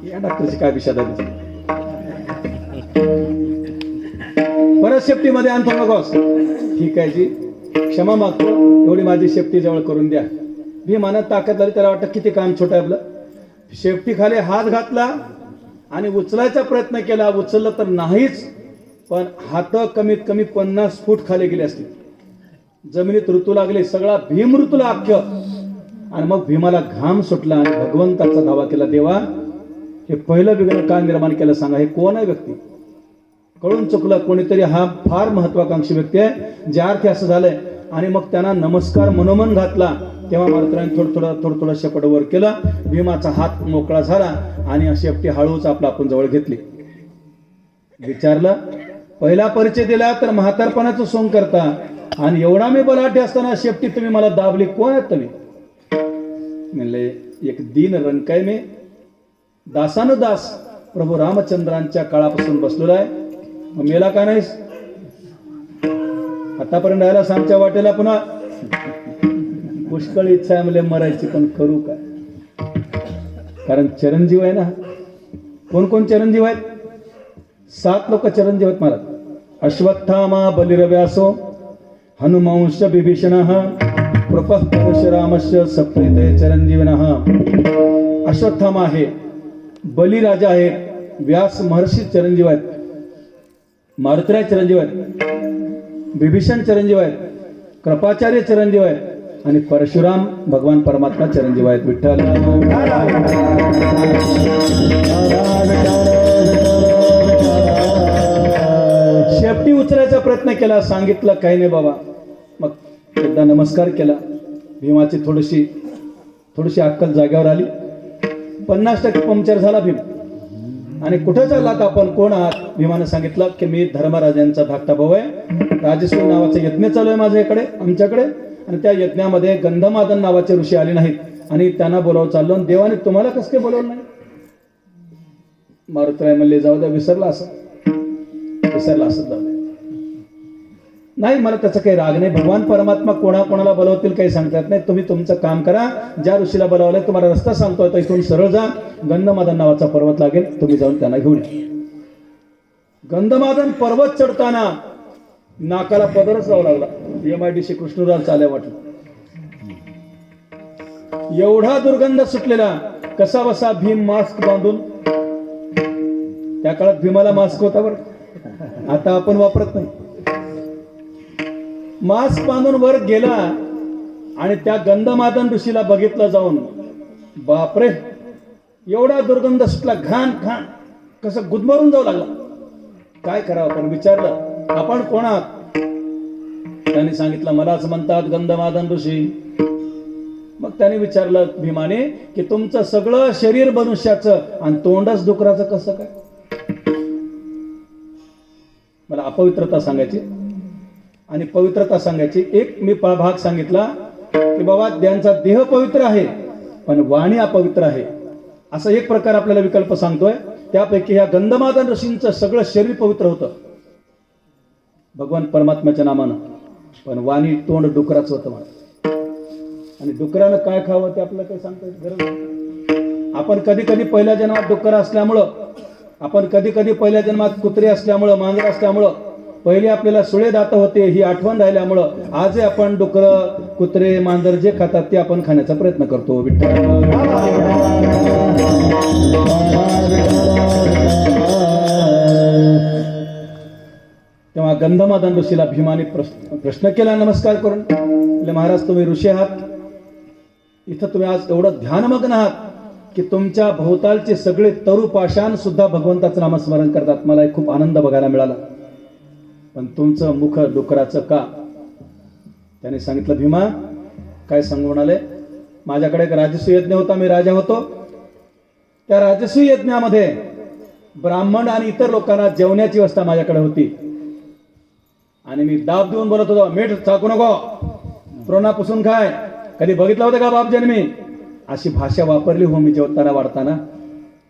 या डॉक्टरची काय विषाद आहे? परत शेपटीमध्ये आणतो नकोस. ठीक आहे जी, क्षमा मागतो, एवढी माझी शेपटी जवळ करून द्या. भीमानं ताकद झाली, त्याला वाटतं किती काम छोटं आहे आपलं. शेपटी खाली हात घातला आणि उचलायचा प्रयत्न केला, उचललं तर नाहीच, पण हात कमीत कमी 50 फूट खाली गेले असतील. जमिनीत ऋतू लागले, सगळा भीम ऋतूला अख्खं. आणि मग भीमाला घाम सुटला आणि भगवंताचा धावा केला. देवा, हे पहिलं विघ्न का निर्माण केलं सांगा? हे कोण आहे व्यक्ती? कळून चुकलं कोणीतरी, हा फार महत्वाकांक्षी व्यक्ती आहे, ज्या अर्थी असं झालंय. आणि मग त्यांना नमस्कार मनोमन घातला. तेव्हा मारुतीने थोडं थोडं शेपट वर केलं. भीमाचा हात मोकळा झाला आणि शेपटी हळूच आपण जवळ घेतली. विचारलं, पहिला परिचय दिला तर म्हातारपणाचं सोंग करता आणि एवढा मी बलाढ्य असताना शेपटी तुम्ही मला दाबली, कोण आहेत तुम्ही? म्हणले, एक दीन रंकाय मी दासानुदास प्रभू रामचंद्रांच्या काळापासून बसलेला आहे. मग मेला का नाहीस? आतापर्यंत राहिलास आमच्या वाटेला, पुन्हा पुष्कळ इच्छा आहे मला मरायची, पण करू काय? कारण चिरंजीव आहे ना. कोण कोण चिरंजीव आहेत? 7 लोक चिरंजीव आहेत महाराज. अश्वत्थामा बलिरव्यासो हनुमांश विभीषणः कृपः परशुरामस्य सप्तैते चिरंजीविनः. अश्वत्थामा आहे, बलिराजा आहे, व्यास महर्षी चिरंजीव आहेत, मारुतीराय चिरंजीव आहेत, विभीषण चिरंजीव आहेत, कृपाचार्य चिरंजीव आहेत आणि परशुराम भगवान परमात्मा चिरंजीव आहेत. विठ्ठल शेपटी उचलायचा प्रयत्न केला, सांगितलं काही नाही बाबा. मग एकदा नमस्कार केला. भीमाची थोडीशी अक्कल जाग्यावर आली. 50% पंक्चर झाला भीम. आणि कुठं चाललात आपण, कोण आहात? भीमानं सांगितलं की मी धर्मराजांचा धाकटा भाऊ आहे. राजसूय नावाचा यज्ञ चालू आहे माझ्याकडे, आमच्याकडे, आणि त्या यज्ञामध्ये गंधमादन नावाचे ऋषी आले नाहीत आणि त्यांना बोलावं चाललो. आणि देवाने तुम्हाला कसं काय बोलवलं नाही? मारुतीराय म्हणले, जाऊ द्या, विसरला असं जाऊ द्या. नाही, मला त्याचा काही राग नाही. भगवान परमात्मा कोणाला बोलवतील काही सांगता येत नाही. तुम्ही तुमचं काम करा. ज्या ऋषीला बोलावलंय तुम्हाला रस्ता सांगतोय, तर इथून सरळ जा. गंधमादन नावाचा पर्वत लागेल, तुम्ही जाऊन त्यांना घेऊन या. गंधमादन पर्वत चढताना नाकाला पदरच जावं लागला. MIDC कृष्णराज चाल्या वाटलं. एवढा दुर्गंध सुटलेला. कसा बसा भीम मास्क बांधून, त्या काळात भीमाला मास्क होता बरं, आता आपण वापरत नाही. मास्क बांधून वर गेला आणि त्या गंधमादन ऋषीला बघितलं जाऊन. बापरे, एवढा दुर्गंध सुटला, घाण घाण, कसं गुदमरून जाऊ लागला. काय करावं? आपण विचारलं, आपण कोण आहात? त्यांनी सांगितलं, मलाच म्हणतात गंधमादन ऋषी. मग त्याने विचारलं भीमाने की तुमचं सगळं शरीर मनुष्याचं आणि तोंडच डुकराचं कसं काय? मला अपवित्रता सांगायची आणि पवित्रता सांगायची. एक मी भाग सांगितला की बाबा त्यांचा देह पवित्र आहे पण वाणी अपवित्र आहे, असा एक प्रकार आपल्याला विकल्प सांगतोय. त्यापैकी ह्या गंधमादन ऋषींचं सगळं शरीर पवित्र होतं भगवान परमात्म्याच्या नामानं, पण वाणी तोंड डुकराचं होतं म्हणा. आणि डुकरानं काय खावं ते आपल्याला काही सांगता गरज नाही. आपण कधी कधी पहिल्या जन्मात डुकर असल्यामुळं, आपण कधी कधी पहिल्या जन्मात कुत्रे असल्यामुळं, मांजर असल्यामुळं, पहिले आपल्याला सुळे दात होते ही आठवण राहिल्यामुळं आजही आपण डुकर, कुत्रे, मांजर जे खातात ते आपण खाण्याचा प्रयत्न करतो. विठ्ठल. तेव्हा गंधमादन ऋषीला भीमाने प्रश्न केला नमस्कार करून. म्हणजे महाराज तुम्ही ऋषी आहात, इथं तुम्ही आज एवढं ध्यानमग्न आहात की तुमच्या भोवतालचे सगळे तरु पाषाण सुद्धा भगवंताचं नामस्मरण करतात. मला एक खूप आनंद बघायला मिळाला. पण तुमचं मुख डुकराचं का? त्याने सांगितलं, भीमा काय सांगून आले, माझ्याकडे एक राजसूय यज्ञ होता, मी राजा होतो. त्या राजसूय यज्ञामध्ये ब्राह्मण आणि इतर लोकांना जेवण्याची व्यवस्था माझ्याकडे होती आणि मी दाब देऊन बोलत होतो, मीठ चाकू नको, प्रोना पुसून खाय. कधी बघितलं होतं का बाप जन्मी? अशी भाषा वापरली हो मी जेवताना वाढताना.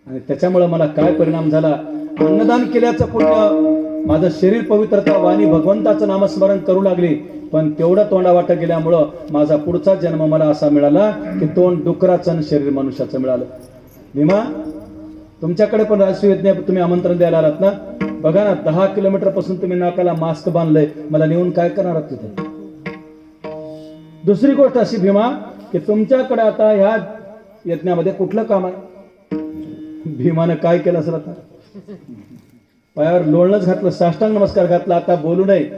आणि त्याच्यामुळे मला काय परिणाम झाला? अन्नदान केल्याचं पुण्य, माझं शरीर पवित्रता, वाणी भगवंताचं नामस्मरण करू लागली, पण तेवढं तोंडावाट गेल्यामुळं माझा पुढचा जन्म मला असा मिळाला की तोंड डुकराचं आणि शरीर मनुष्याचं मिळालं. भीमा, तुमच्याकडे पण राजसूय यज्ञ तुम्ही आमंत्रण द्यायला आलात ना, बघा ना, 10 किलोमीटर पासून तुम्ही नाकाला मास्क बांधलंय, मला नेऊन काय करणार आहात तिथे? दुसरी गोष्ट अशी भीमा की तुमच्याकडे आता ह्या यज्ञामध्ये कुठलं काम आहे? भीमानं काय केलं असेल? आता पायावर लोळणंच घातलं, साष्टांग नमस्कार घातला. आता बोलू नये,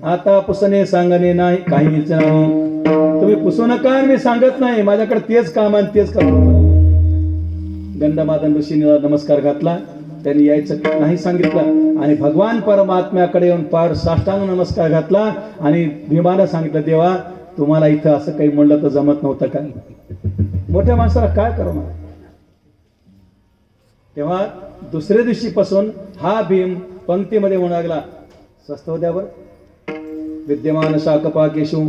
आता पुसणे सांगणे नाही, काहीच नाही. तुम्ही पुसू नका, मी सांगत नाही, माझ्याकडे तेच काम आहे, तेच करतो. गंधमादन ऋषीने नमस्कार घातला, त्यांनी यायचं नाही सांगितलं आणि भगवान परमात्म्याकडे येऊन पार साष्टांग नमस्कार घातला आणि भीमानं सांगितलं, देवा तुम्हाला इथं असं काही म्हणलं तर जमत नव्हतं का? मोठ्या माणसाला काय करू? तेव्हा दुसऱ्या दिवशीपासून हा भीम पंक्तीमध्ये म्हणू लागला, स्वस्त होत्यावर विद्यमान शाकपाकेषु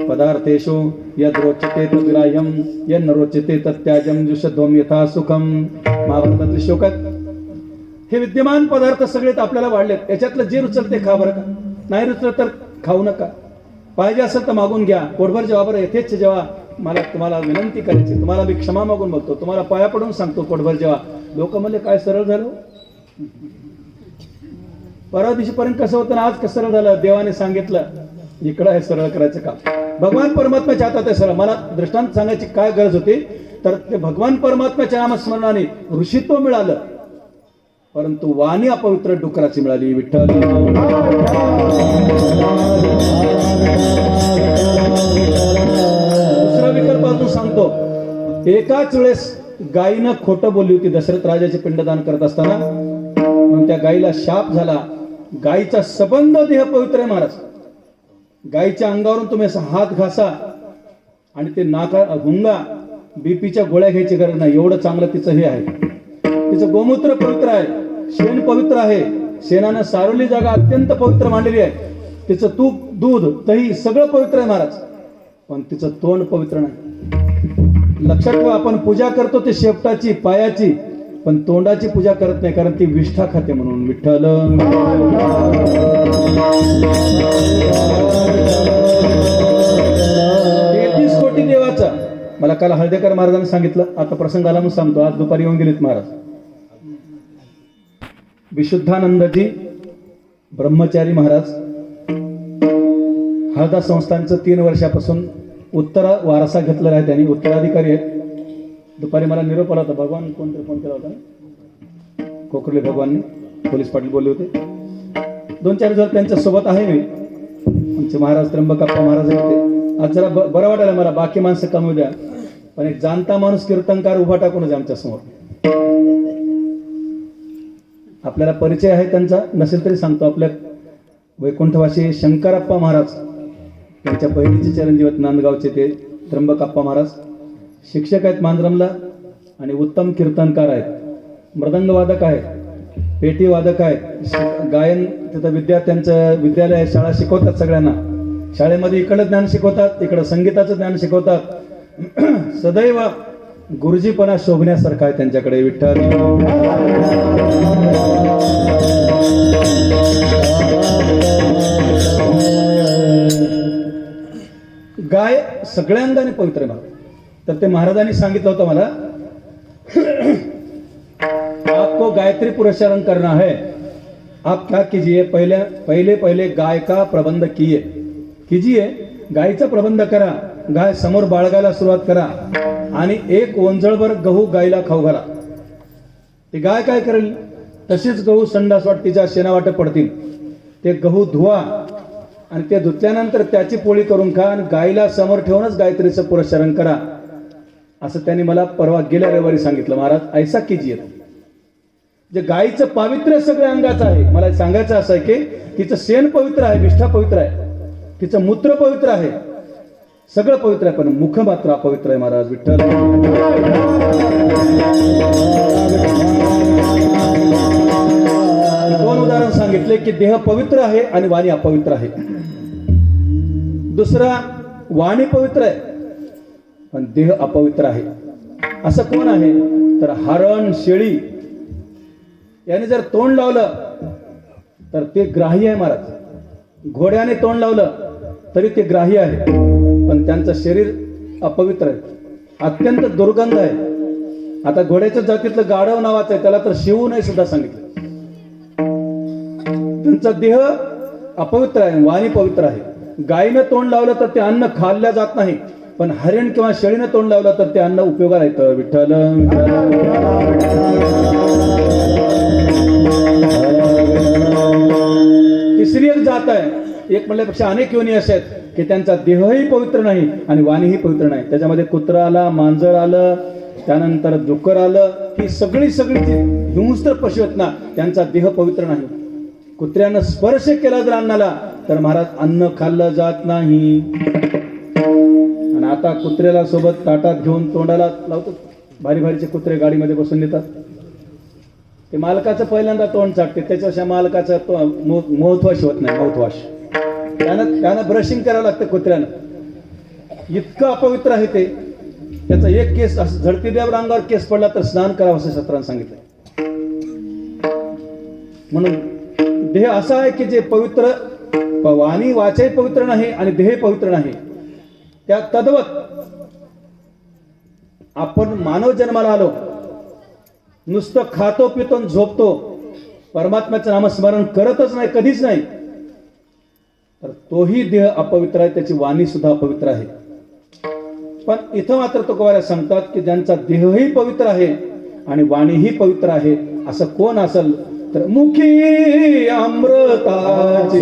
पदार्थेषु यद रोचते तद्ग्राह्यम यन्न रोचते तत्याजम जुषध्वम यथा सुखम. महाभारतातले श्लोक आहेत. हे विद्यमान पदार्थ सगळेच आपल्याला वाढलेत, याच्यातलं जे रुचल ते खा बरं का, नाही रुचलं तर खाऊ नका. पाहिजे असेल तर मागून घ्या, पोटभर जेव्हा. बरं येथेच जेव्हा मला तुम्हाला विनंती करायची, तुम्हाला मी क्षमा मागून बघतो, तुम्हाला पाया पडून सांगतो पोटभर जेव्हा. लोक म्हणले काय सरळ झालं, परवा दिवशीपर्यंत कसं होतं ना आज कसं सरळ झालं. देवाने सांगितलं इकडं हे सरळ करायचं काम. भगवान परमात्म्याच्या हातात आहे सरळ. मला दृष्टांत सांगायची काय गरज होती, तर ते भगवान परमात्म्याच्या नामस्मरणाने ऋषित्व मिळालं, परंतु वाणी अपवित्र डुकराची मिळाली. विठ्ठल दुसरा विकल्प अजून सांगतो. एकाच वेळेस गायीनं खोटं बोलली होती दशरथ राजाचे पिंडदान करत असताना, म्हणून त्या गायीला शाप झाला. गायीचा सबंध देह पवित्र आहे महाराज. गायीच्या अंगावरून तुम्ही असा हात घासा आणि ते नाका हुंगा, बीपीच्या गोळ्या घ्यायची गरज नाही, एवढं चांगलं तिचं हे आहे. तिचं गोमूत्र पवित्र आहे, शेण पवित्र आहे, शेणानं सारवली जागा अत्यंत पवित्र मांडलेली आहे. तिचं तूप, दूध, दही सगळं पवित्र आहे महाराज, पण तिचं तोंड पवित्र नाही. लक्षात ठेवा, आपण पूजा करतो ते शेपटाची, पायाची, पण तोंडाची पूजा करत नाही, कारण ती विष्ठा खाते म्हणून. विठ्ठल 33 कोटी देवाचा. मला काल हळदेकर महाराजांनी सांगितलं, आता प्रसंग आला म्हणून सांगतो. आज दुपारी येऊन गेलेत महाराज. विशुद्धानंदजी ब्रह्मचारी महाराज हळदा संस्थानचं 3 वर्षापासून उत्तर वारसा घेतलेला आहे त्यांनी, उत्तराधिकारी आहेत. दुपारी मला निरोप आला होता, भगवान कोणतरी फोन केला होता ना, कोकरले भगवानने, पोलीस पाटील बोलले होते. 2-4 दिवस त्यांच्या सोबत आहे मी. आमचे महाराज त्र्यंबकप्पा महाराज होते. आज जरा बरं वाटायला मला, बाकी माणसं कमी द्या, पण एक जाणता माणूस कीर्तनकार उभा टाकून द्या आमच्या समोर. आपल्याला परिचय आहे त्यांचा, नसेल तरी सांगतो. आपल्या वैकुंठवासी शंकरप्पा महाराज त्यांच्या पहिलीचे चिरंजीव आहेत नांदगावचे, ते त्र्यंबकप्पा महाराज शिक्षक आहेत मांजरमला आणि उत्तम कीर्तनकार आहेत. मृदंगवादक आहेत, पेटी वादक आहेत, गायन तिथं त्यांचं विद्यालय आहे, शाळा शिकवतात सगळ्यांना. शाळेमध्ये इकडं ज्ञान शिकवतात, इकडं संगीताचं ज्ञान शिकवतात. सदैव गुरुजीपणा शोभण्यासारखा आहे त्यांच्याकडे. विठ्ठल गाय सगळ्या अंगाने पवित्र आहे. तर ते महाराजांनी सांगितलं होतं मला, आपको गायत्री पुरस्कारण करना है, आप क्या कीजिए, पहिले गाय का प्रबंध कीजिए, गायीचा प्रबंध करा, गाय समोर बाळगायला सुरुवात करा आणि 1 ओंजळभर गहू गायीला खाऊ घाला. ती गाय काय करेल, तशीच गहू संडास तिच्या शेणावाटप पडतील. ते गहू धुवा आणि ते धुतल्यानंतर त्याची पोळी करून खा आणि गायीला समोर ठेवूनच गायत्रीचं पुरस्कारण करा, असं त्यांनी मला परवा गेल्या रविवारी सांगितलं. महाराज ऐसा कीजिए. जे गायीचं पावित्र्य सगळ्या अंगाचं आहे. मला सांगायचं असं आहे की तिचं शेण पवित्र आहे, विष्ठा पवित्र आहे, तिचं मूत्र पवित्र आहे, सगळं पवित्र आहे, पण मुख मात्र अपवित्र आहे महाराज. विठ्ठल 2 उदाहरण सांगितले की देह पवित्र आहे आणि वाणी अपवित्र आहे. दुसरा, वाणी पवित्र आहे पण देह अपवित्र आहे. असं कोण आहे, तर हरण, शेळी याने जर तोंड लावलं तर ते ग्राही आहे महाराज. घोड्याने तोंड लावलं तरी ते ग्राही आहे, पण त्यांचं शरीर अपवित्र आहे, अत्यंत दुर्गंध आहे. आता घोड्याच्या जातीतलं गाढव नावाचं आहे, त्याला तर शिवू नाही सुद्धा सांगितलं. त्यांचा देह अपवित्र आहे, वाणी पवित्र आहे. गायीनं तोंड लावलं तर ते अन्न खाल्ल्या जात नाही, पण हरिण किंवा शेळीनं तोंड लावलं तर ते अन्न उपयोगाला येतं. विठ्ठल तिसरी एक जात आहे, एक म्हणल्यापेक्षा अनेक योनी असे आहेत की त्यांचा देहही पवित्र नाही आणि वाणीही पवित्र नाही. त्याच्यामध्ये कुत्रा आला, मांजर आलं, त्यानंतर डुक्कर आलं, ही सगळी हिंस्त्र पशु आहेत ना, त्यांचा देह पवित्र नाही. कुत्र्यानं स्पर्श केला जर अन्नाला तर महाराज अन्न खाल्लं जात नाही. आता कुत्र्याला सोबत ताटात घेऊन तोंडाला लावतो. भारी भारीचे कुत्रे गाडीमध्ये बसून नेतात. ते मालकाचं पहिल्यांदा तोंड चाटते, त्याच्यापेक्षा मालकाचं माउथवॉश होत नाही. माउथवॉश त्यानं ब्रशिंग करावं लागतं कुत्र्यानं. इतकं अपवित्र आहे ते. त्याचा एक केस झडती देव अंगावर केस पडला तर स्नान करावं असं शास्त्रानं सांगितलं. म्हणून देह असा आहे की जे पवित्र, वाणी वाचाही पवित्र नाही आणि देह पवित्र नाही. त्या तद्वत आपण मानव जन्माला आलो, नुसतं खातो पितो आणि झोपतो, परमात्म्याचं नामस्मरण करतच नाही, कधीच नाही, तर तोही देह अपवित्र आहे, त्याची वाणी सुद्धा अपवित्र आहे. पण इथं मात्र तुकोबाराय सांगतात की ज्यांचा देहही पवित्र आहे आणि वाणीही पवित्र आहे, असं कोण असेल तर मुखी अमृताची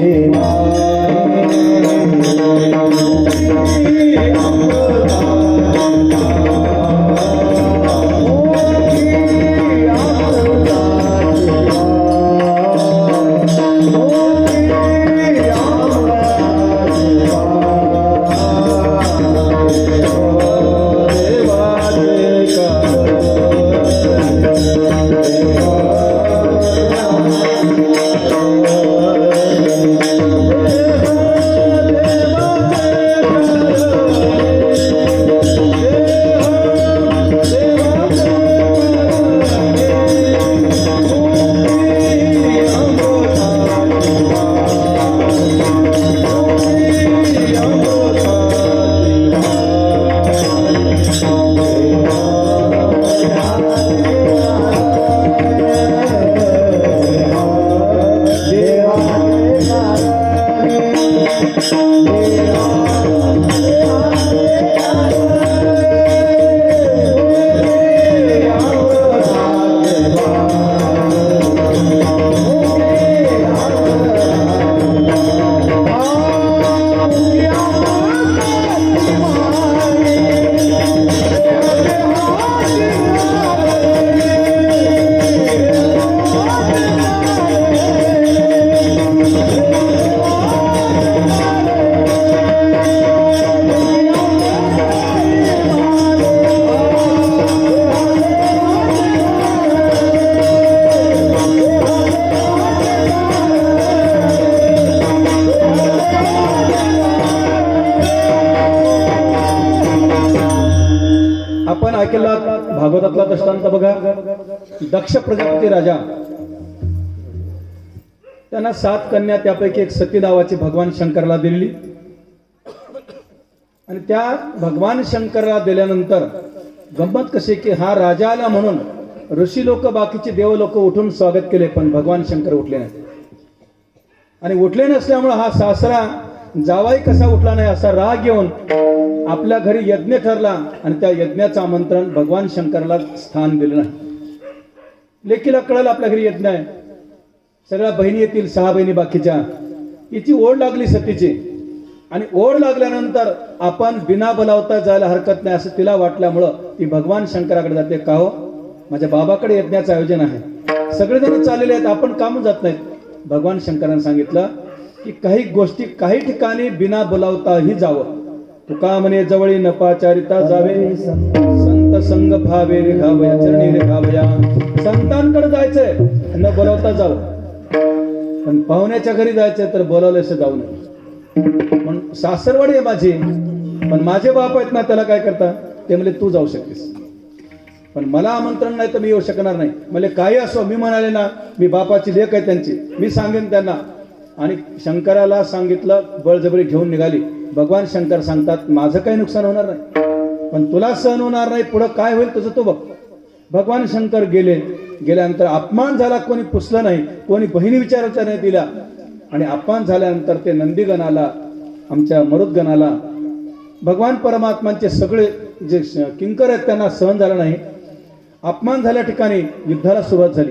आपण ऐकला भागवतातला दृष्टांत बघा. दक्ष प्रजापती राजा, त्यांना 7 कन्या, त्यापैकी एक सती नावाची भगवान शंकराला दिलेली. आणि त्या भगवान शंकराला दिल्यानंतर गंमत कशी की हा राजा आला म्हणून ऋषी लोक, बाकीचे देव लोक उठून स्वागत केले, पण भगवान शंकर उठले नाही. आणि उठले नसल्यामुळे हा सासरा जावाई कसा उठला नाही असा राग येऊन आपल्या घरी यज्ञ ठरला आणि त्या यज्ञाचं आमंत्रण भगवान शंकराला स्थान दिलं नाही. लेकीला कळलं आपल्या घरी यज्ञ आहे, सगळ्या बहिणी येतील, 6 बहिणी बाकीच्या. हिची ओढ लागली सतीची, आणि ओढ लागल्यानंतर आपण बिना बोलावता जायला हरकत नाही असं तिला वाटल्यामुळं ती भगवान शंकराकडे जाते. का हो, माझ्या बाबाकडे यज्ञाचं आयोजन आहे, सगळेजण चाललेले आहेत, आपण कामून जात नाहीत. भगवान शंकरांनी सांगितलं की काही गोष्टी काही ठिकाणी बिना बोलावताही जावं. तुका म्हणे जवळी नपाचारिता जावे, संत संग भावे रेखावया, चरणी रेखावया. संतांकडे जायचंय न बोलावता जावं, पण पाहुण्याच्या घरी जायचंय तर बोलावल्याशिवाय जाऊ नये. पण सासरवाडी आहे माझी, पण माझे बाप आहेत ना, त्याला काय करता, ते म्हणले तू जाऊ शकतेस, पण मला आमंत्रण नाही तर मी येऊ शकणार नाही. म्हणजे काही असो, मी म्हणाले ना, मी बापाची लेक आहे त्यांची, मी सांगेन त्यांना. आणि शंकराला सांगितलं, बळजबरी घेऊन निघाली. भगवान शंकर सांगतात माझं काही नुकसान होणार नाही, पण तुला सहन होणार नाही, पुढं काय होईल तुझं तो बघ. भगवान शंकर गेल्यानंतर अपमान झाला, कोणी पुसलं नाही, कोणी बहिणी विचारायचं नाही तिला. आणि अपमान झाल्यानंतर ते नंदीगणाला, आमच्या मरुदगणाला, भगवान परमात्मांचे सगळे जे किंकर आहेत त्यांना सहन झालं नाही. अपमान झाल्या ठिकाणी युद्धाला सुरुवात झाली.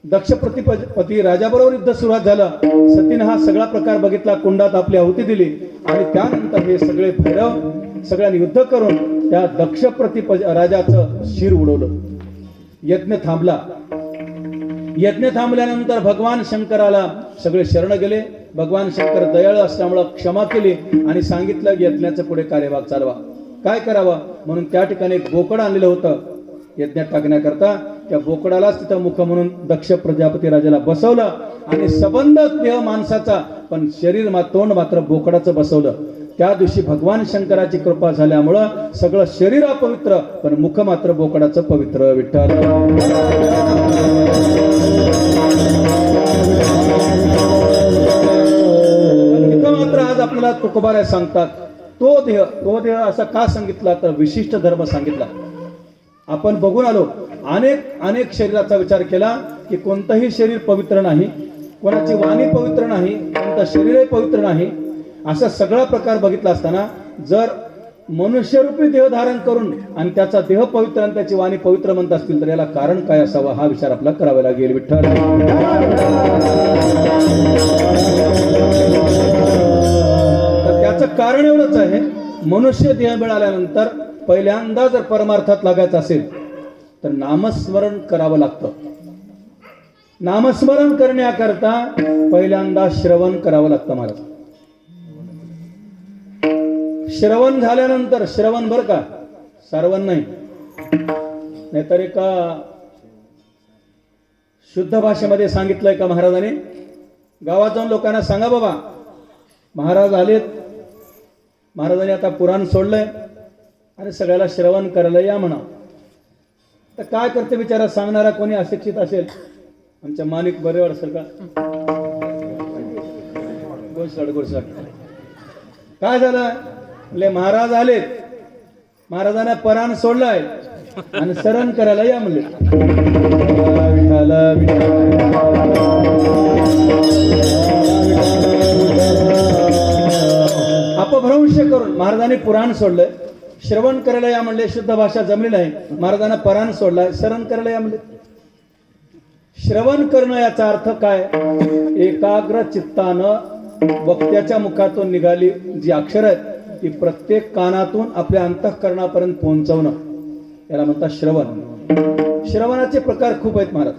दक्ष प्रतिपती राजाबरोबर युद्ध सुरुवात झालं. सतीनं हा सगळा प्रकार बघितला, कुंडात आपली आहुती दिली, आणि त्यानंतर हे सगळे भैरव सगळ्यांनी युद्ध करून त्या दक्ष राजाचं शिर उडवलं. यज्ञ थांबला. यज्ञ थांबल्यानंतर भगवान शंकराला सगळे शरण गेले. भगवान शंकर दयाळू असल्यामुळे क्षमा केली आणि सांगितलं यज्ञाचं पुढे कार्यभाग चालवा. काय करावं म्हणून त्या ठिकाणी एक बोकड आणलेलं होतं यज्ञात टाकण्याकरता. त्या बोकडालाच तिथं मुख म्हणून दक्ष प्रजापती राजाला बसवलं आणि सबंध देह माणसाचा पण शरीर तोंड मात्र बोकडाचं बसवलं. त्या दिवशी भगवान शंकराची कृपा झाल्यामुळं सगळं शरीर अपवित्र पण मुख मात्र बोकडाचं पवित्र. विठ्ठल इथं मात्र आज आपल्याला तुकोबाराय सांगतात तो देह असा का सांगितला तर विशिष्ट धर्म सांगितला. आपण बघून आलो अनेक शरीराचा विचार केला की कोणतंही शरीर पवित्र नाही, कोणाची वाणी पवित्र नाही, कोणतं शरीरही पवित्र नाही. असा सगळा प्रकार बघितला असताना जर मनुष्यरूपी देह धारण करून आणि त्याचा देह पवित्र आणि त्याची वाणी पवित्र म्हणत असतील तर याला कारण काय असावं हा विचार आपला करावा लागेल. विठ्ठल तर त्याचं कारण एवढंच आहे, मनुष्य देह मिळाल्यानंतर पहिल्यांदा जर परमार्थात लागायचं असेल तर नामस्मरण करावं लागतं. नामस्मरण करण्याकरता पहिल्यांदा श्रवण करावं लागतं महाराज. श्रवण झाल्यानंतर श्रवण बरं का, सर्वन नाही, नाहीतर एका शुद्ध भाषेमध्ये सांगितलंय का महाराजांनी, गावात जाऊन लोकांना सांगा बाबा महाराज आलेत, महाराजांनी आता पुराण सोडलंय आणि सगळ्याला श्रवण करायला या म्हणा. तर काय करते बिचारा सांगणारा कोणी अशिक्षित असेल, आमच्या माणिक बरेवाड असेल का, गोसड काय झालं म्हणले महाराज आलेत, महाराजांना पराण सोडलाय आणि शरण करायला या म्हणले. अपभ्रंश करून महाराजांनी पुराण सोडलंय, श्रवण करायला या म्हणले, शुद्ध भाषा जमली नाही, महाराजांना पराण सोडलाय, शरण करायला या म्हणले. श्रवण करणं याचा अर्थ काय, एकाग्र चित्तानं वक्त्याच्या मुखातून निघाली जी अक्षर आहेत ती प्रत्येक कानातून आपल्या अंतःकरणापर्यंत पोहोचवणं याला म्हणतात श्रवण. श्रवणाचे प्रकार खूप आहेत महाराज.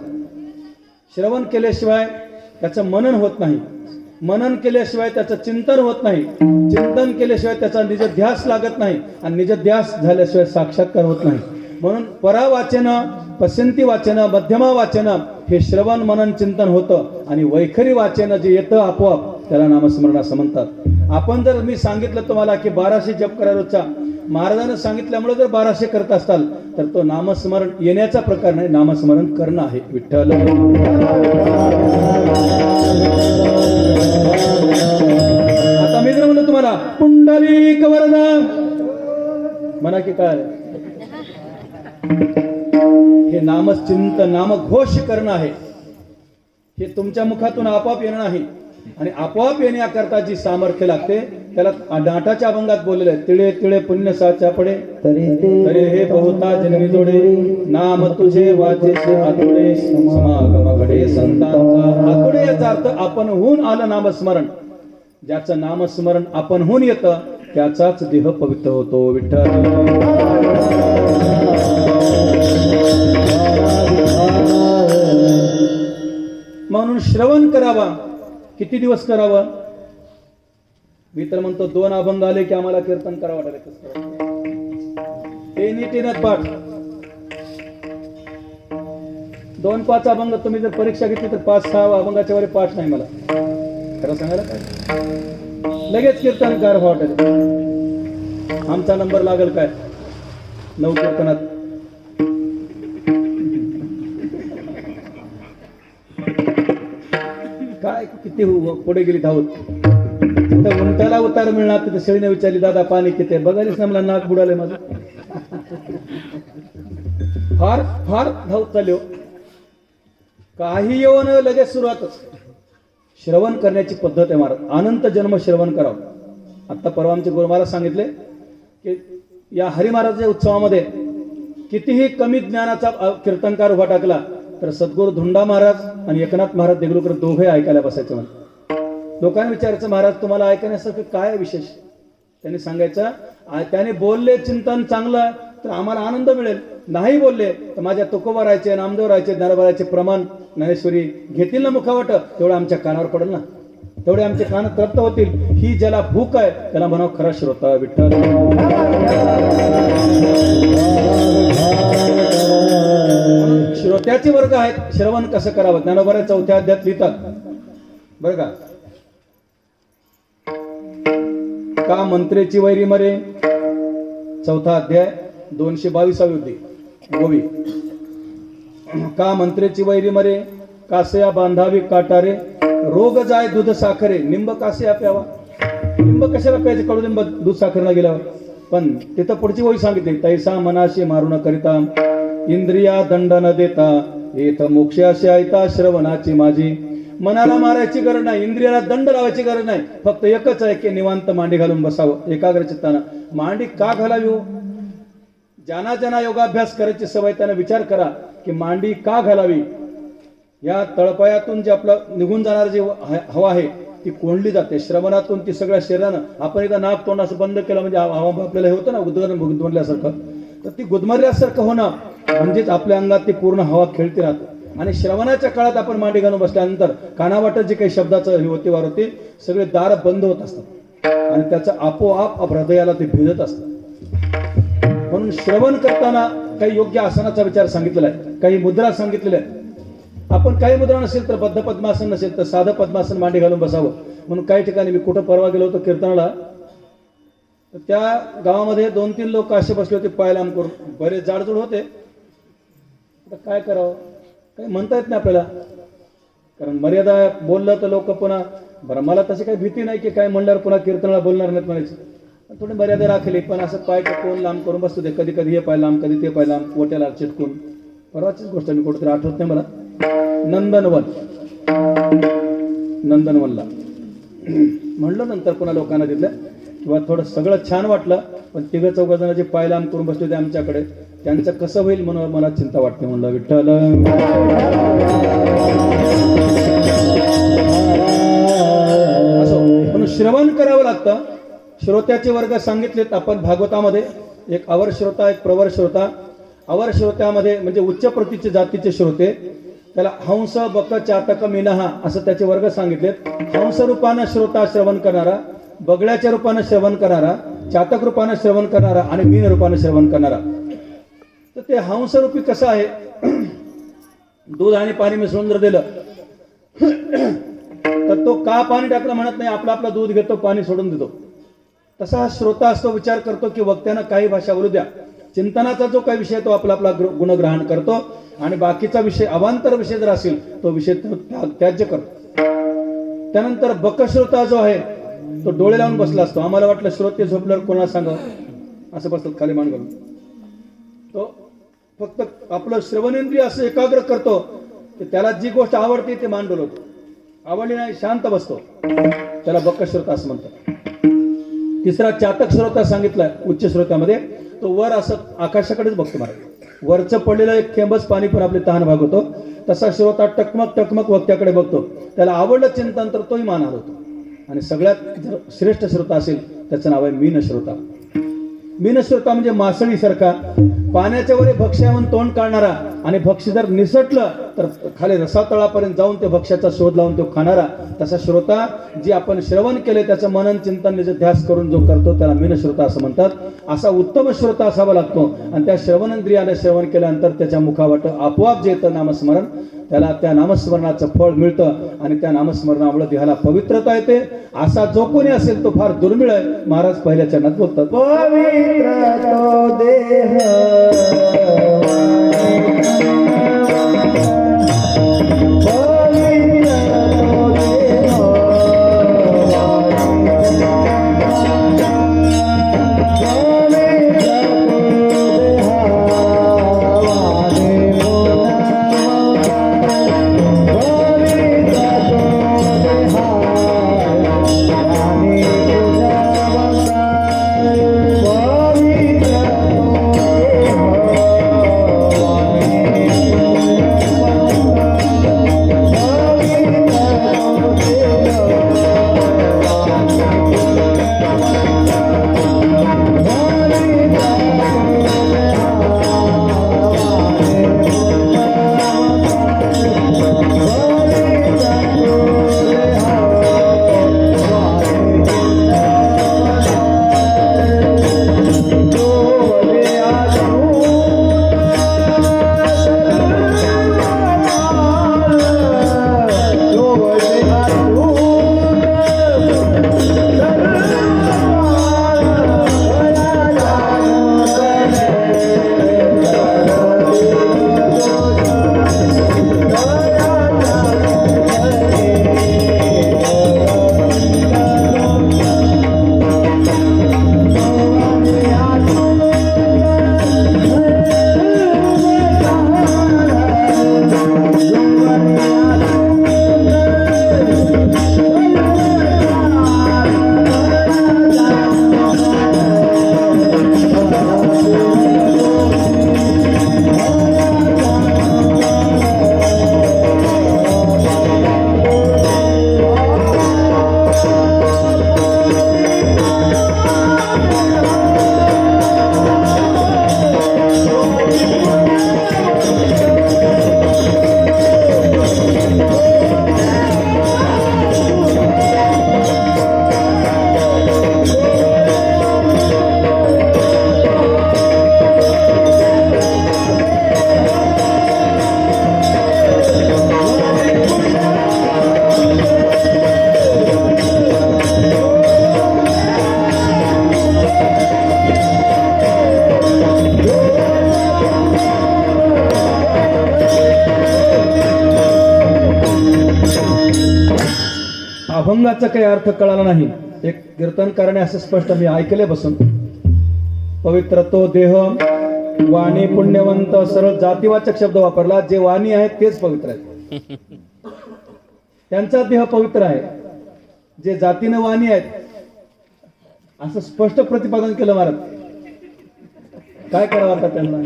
श्रवण केल्याशिवाय त्याचं मनन होत नाही, मनन केल्याशिवाय त्याचं चिंतन होत नाही, चिंतन केल्याशिवाय त्याचा निजध्यास लागत नाही आणि निजध्यास झाल्याशिवाय साक्षात्कार होत नाही. म्हणून परावाचन, पश्यंती वाचन, मध्यमा वाचन हे श्रवण मनन चिंतन होतं आणि वैखरी वाचन जे येतं आपोआप त्याला नामस्मरण असं म्हणतात. आपण जर मी सांगितलं तुम्हाला की 1200 जप करा रोजचा, महाराजांनी सांगितल्यामुळे जर 1200 करत असाल तर तो नामस्मरण येण्याचा प्रकार नाही, नामस्मरण करणं आहे. विठ्ठल आता मी जर म्हणलं तुम्हाला पुंडलिक वरदा म्हणा की काय, हे नामचिंतन नामघोष करणं आहे. हे तुमच्या मुखातून आपोआप येणं नाही आणि आपोआप येण्याकरता जी सामर्थ्य लागते त्याला नाटाच्या अभंगात बोललेलं आहे. तिळे तिळे पुण्य साचा पडे तरी हे बहुता जन्मी जोडे, नाम तुझे वाचेसे आतुडे, समागम घडे संतांचा. आतुडे याचा अर्थ आपणहून आलं नामस्मरण. ज्याचं नामस्मरण आपणहून येतं त्याचाच देह पवित्र होतो. विठ्ठल म्हणून श्रवण करावा. किती दिवस करावं, मी तर म्हणतो 2 अभंग आले की आम्हाला कीर्तन करावं वाटलं. ते नीतीनं पाठ 2-5 अभंग तुम्ही जर परीक्षा घेतली तर 5-6 अभंगाच्या वर पाठ नाही. मला खरं सांगायला काय लगेच कीर्तनकार वाटेल. आमचा नंबर लागेल काय 9 कीर्तनात. काय किती पुढे गेली धावत, तिथं उंटाला उतार मिळणार, तिथे शेळीने विचारली दादा पाणी किती, बघायलाच ना मला नाक बुडाले माझं. फार फार धावत चालले हो. काही येऊन लगेच सुरुवातच. श्रवण करण्याची पद्धत आहे महाराज. अनंत जन्म श्रवण करावं. आता परवा आमचे गुरु महाराज सांगितले की या हरी महाराजाच्या उत्सवामध्ये कितीही कमी ज्ञानाचा कीर्तनकार उभा टाकला तर सद्गुरू धुंडा महाराज आणि एकनाथ महाराज देगलूरकर दोघे ऐकायला बसायचे. म्हणून लोकांनी विचारायचं महाराज तुम्हाला ऐकण्यासारखं काय विशेष. त्यांनी सांगायचं त्याने बोलले चिंतन चांगलं तर आम्हाला आनंद मिळेल, नाही बोलले तर माझ्या तुकोबा राहायचे, नामदेव राहायचे, ज्ञानोबा राहायचे प्रमाण ज्ञानेश्वरी घेतील ना मुखावट तेवढं आमच्या कानावर पडेल ना. तेवढे आमचे कान तृप्त होतील. ही ज्याला भूक आहे त्याला म्हणावं खरा श्रोता विठ्ठल. श्रोत्याचे वर्ग आहेत. श्रवण कसं करावं ज्ञानोबा 4थ्या अध्यायात लिहितात बरं का मंत्रेची वैरी मरे 4था अध्याय 222 होती गोवी. का मंत्रेची वैरी मरे कासया बांधावी काटारे रोग जाय दूध साखरे निंब कासया प्यावा. लिंब कशाला प्यायचे कडू लिंब दूध साखर न गेल्यावर. पण तिथं पुढची वही सांगितली तैसा मनाशी मारू न करिता इंद्रिया दंड न देता येथ मोक्षाशी ऐता श्रवणाची माझी. मनाला मारायची गरज नाही, इंद्रियाला दंड लावायची गरज नाही. फक्त एकच आहे की निवांत मांडी घालून बसावं एकाग्र चित्तानं. मांडी का घालावी हो? ज्यांना ज्यांना योगाभ्यास करायची सवय त्यानं विचार करा की मांडी का घालावी. या तळपायातून जे आपलं निघून जाणार जे हवा आहे ती कोंडली जाते श्रवणातून. ती सगळ्या शरीरानं आपण एकदा नाक तोंड असं बंद केलं म्हणजे हवा आपल्याला हे होतं ना गुदमरल्यासारखं. तर ती गुदमरल्यासारखं होणं म्हणजेच आपल्या अंगात ती पूर्ण हवा खेळती राहते. आणि श्रवणाच्या काळात आपण मांडी घालून बसल्यानंतर कानावाटत जे काही शब्दाचं हे होते वार होते सगळे दार बंद होत असतात आणि त्याचं आपोआप हृदयाला ते भिजत असतं. म्हणून श्रवण करताना काही योग्य आसनाचा विचार सांगितलेला आहे, काही मुद्रा सांगितलेल्या आहेत. आपण काही मुद्रा नसेल तर बद्ध पद्मासन नसेल तर साधं पद्मासन मांडी घालून बसावं. म्हणून काही ठिकाणी मी कुठं परवा गेलो होतो कीर्तनाला, तर त्या गावामध्ये 2-3 लोक असे बसले होते पाय लांब करून. बरेच जाडजूड होते. तर काय करावं काही म्हणता येत नाही आपल्याला, कारण मर्यादा बोललं तर लोक पुन्हा बरं. मला तशी काही भीती नाही की काय म्हणल्यावर पुन्हा कीर्तनाला बोलणार नाहीत म्हणायची. थोडी मर्यादा राखली. पण असं पाय कोण लांब करून बसतो ते कधी कधी हे पाय लांब कधी ते पाय लांब ओट्याला चिटकून. परवाचीच गोष्ट मी कुठेतरी आठवत नाही मला. नंदनवनला म्हणलं. नंतर पुन्हा लोकांना दिलं किंवा थोडं सगळं छान वाटलं. पण 3-4 जण जे पाय लांब करून बसले होते आमच्याकडे त्यांचं कसं होईल म्हणून मला चिंता वाटते. म्हणलं विठ्ठल असो. म्हणून श्रवण करावं लागतं. श्रोत्याचे वर्ग सांगितलेत आपण भागवतामध्ये. एक अवर श्रोता एक प्रवर श्रोता. अवर श्रोत्यामध्ये म्हणजे उच्च प्रतीचे जातीचे श्रोते त्याला हंस बक चातक मीनहा असं त्याचे वर्ग सांगितलेत. हंस रूपानं श्रोता श्रवण करणारा, बगळ्याच्या रूपानं श्रवण करणारा, चातक रूपानं श्रवण करणारा आणि मीन रूपानं श्रवण करणारा. तर ते हंस रूपी कसं आहे दूध आणि पाणी मिसळून जर दिलं तर तो का पाणी टाकलं म्हणत नाही, आपलं आपलं दूध घेतो पाणी सोडून देतो. तसा हा श्रोता असतो विचार करतो की वक्त्यानं काही भाषा बोलू द्या. चिंतनाचा जो काही विषय तो आपला आपला गुणग्रहण करतो आणि बाकीचा विषय अवांतर विषय जर असेल तो विषय त्याज्य करतो. त्यानंतर बकश्रोता जो आहे तो डोळे लावून बसला असतो. आम्हाला वाटलं श्रोते झोपल्यावर कोणाला सांगावं असं बसतात खाली मान घालून. तो फक्त आपलं श्रवणेंद्रिय असं एकाग्र करतो की त्याला जी गोष्ट आवडते ते मान डोलवतो. आवडली नाही शांत बसतो. त्याला बकश्रोता असं म्हणतात. तिसरा चातक श्रोता सांगितलाय उच्च श्रोत्यामध्ये. तो वर असं आकाशाकडेच बघतो महाराज. वरचं पडलेलं एक थेंबच पाणी पण आपले तहान भागवतो. तसा श्रोता टकमक टकमक वक्त्याकडे बघतो. त्याला आवडलं चिंतन तर तोही मान हलवतो. आणि सगळ्यात जर श्रेष्ठ श्रोता असेल त्याचं नाव आहे मीन श्रोता. मीन श्रोता म्हणजे मासळीसारखा पाण्याच्या वर भक्ष्यावरून तोंड काढणारा आणि भक्ष्य जर निसटलं तर खाली रसातळापर्यंत जाऊन ते भक्ष्याचा शोध लावून तो खाणारा. तसा श्रोता जे आपण श्रवण केले त्याचं मनन चिंतन ध्यास करून जो करतो त्याला मीन श्रोता असं म्हणतात. असा उत्तम श्रोता असावा लागतो. आणि त्या श्रवणेंद्रियाने श्रवण केल्यानंतर त्याच्या मुखावाट आपोआप जे येतं नामस्मरण त्याला त्या नामस्मरणाचं फळ मिळतं आणि त्या नामस्मरणामुळे देहाला पवित्रता येते. असा जो कोणी असेल तो फार दुर्मिळ आहे. महाराज पहिल्या चरणात बोलतात पवित्र तो देह अभंगाचा काही अर्थ कळाला नाही. एक कीर्तनकाराने असं स्पष्ट मी ऐकले बसून, पवित्र तो देह, वाणी पुण्यवंत, सरळ जातीवाचक शब्द वापरला. जे वाणी आहेत तेच पवित्र आहेत, त्यांचा देह पवित्र आहे. जे जातीनं वाणी आहेत असं स्पष्ट प्रतिपादन केलं महाराज. काय करावं आता त्यांना?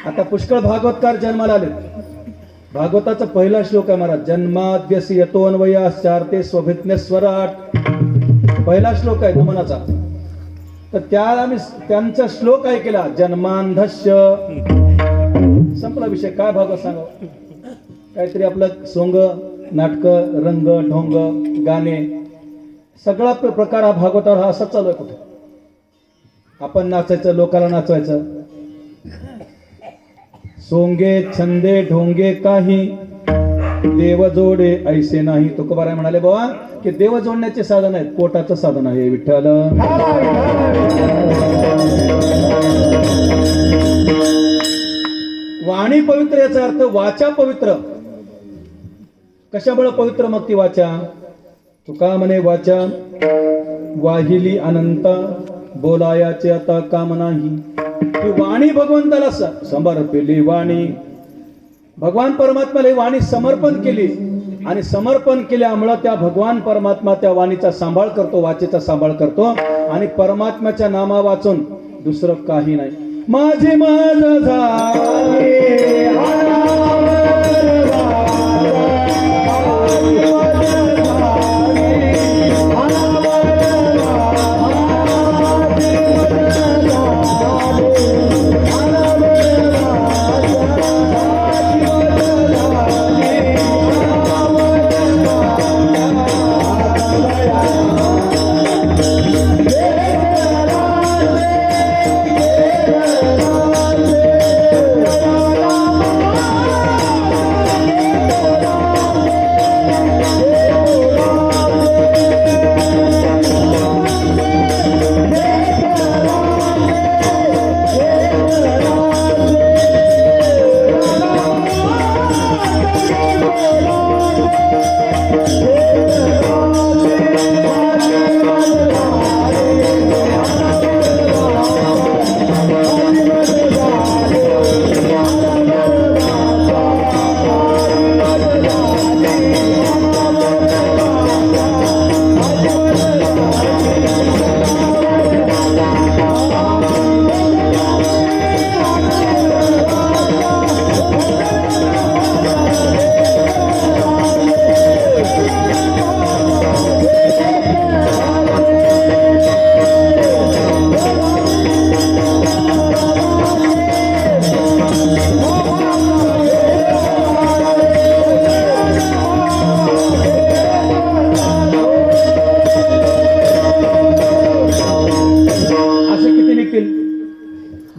आता पुष्कळ भागवतकार जन्माला आले. भागवताचा पहिला श्लोक आहे महाराज, जन्माद्यसी यतोन्वयाश्चार्ते स्वभिज्ञस्वराट, पहिला श्लोक आहे नमनाचा. तर त्या आम्ही त्यांचा श्लोक ऐकला, जन्मांधस्य, संपला विषय. काय भागवत सांगावं? काहीतरी आपलं सोंग, नाटक, रंग, ढोंग, गाणे, सगळा प्रकार हा भागवतावर हा असा चालू आहे. कुठे आपण नाचायचं, लोकाला नाचवायचं, सोंगे छंदे ढोंगे काही, देव जोडे ऐसे नाही. तुकोबाराय म्हणाले बाबा की देव जोडण्याचे साधन आहेत, पोटाचं साधन आहे विठ्ठल. वाणी पवित्र याचा अर्थ वाचा पवित्र. कशामुळे पवित्र मग ती वाचा? तुका म्हणे वाचा वाहिली अनंत, बोलायाचे आता काम नाही. ही वाणी भगवंताला समर्पिली वाणी. भगवान परमात्म्याला ही वाणी समर्पण केली आणि समर्पण केल्यामुळं त्या भगवान परमात्मा त्या वाणीचा सांभाळ करतो, वाचेचा सांभाळ करतो आणि परमात्म्याच्या नामा वाचून दुसरं काही नाही. माझे माझ झाले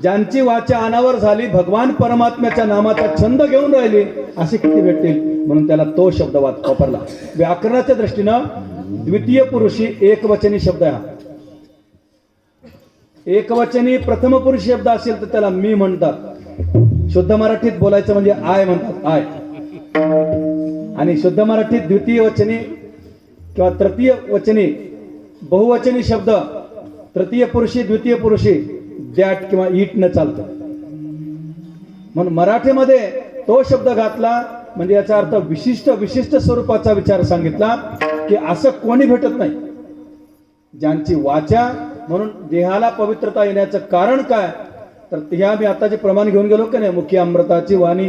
ज्यांची वाचा अनावर झाली, भगवान परमात्म्याच्या नामाचा छंद घेऊन राहिली, असे किती भेटतील. म्हणून त्याला तो शब्द वापरला. व्याकरणाच्या दृष्टीनं द्वितीय पुरुषी एकवचनी शब्द आहे. एकवचनी प्रथम पुरुष शब्द असेल तर त्याला मी म्हणतात. शुद्ध मराठीत बोलायचं म्हणजे आय म्हणतात, आय. आणि शुद्ध मराठीत द्वितीय वचनी किंवा तृतीय वचनी बहुवचनी शब्द तृतीय पुरुषी द्वितीय पुरुषी दॅट किंवा इट न चालतं. म्हणून मराठीमध्ये तो शब्द घातला म्हणजे याचा अर्थ विशिष्ट स्वरूपाचा विचार सांगितला की असं कोणी भेटत नाही ज्यांची वाचा. म्हणून देहाला पवित्रता येण्याचं कारण काय तर ह्या मी आता जे प्रमाण घेऊन गेलो की नाही, मुखी अमृताची वाणी,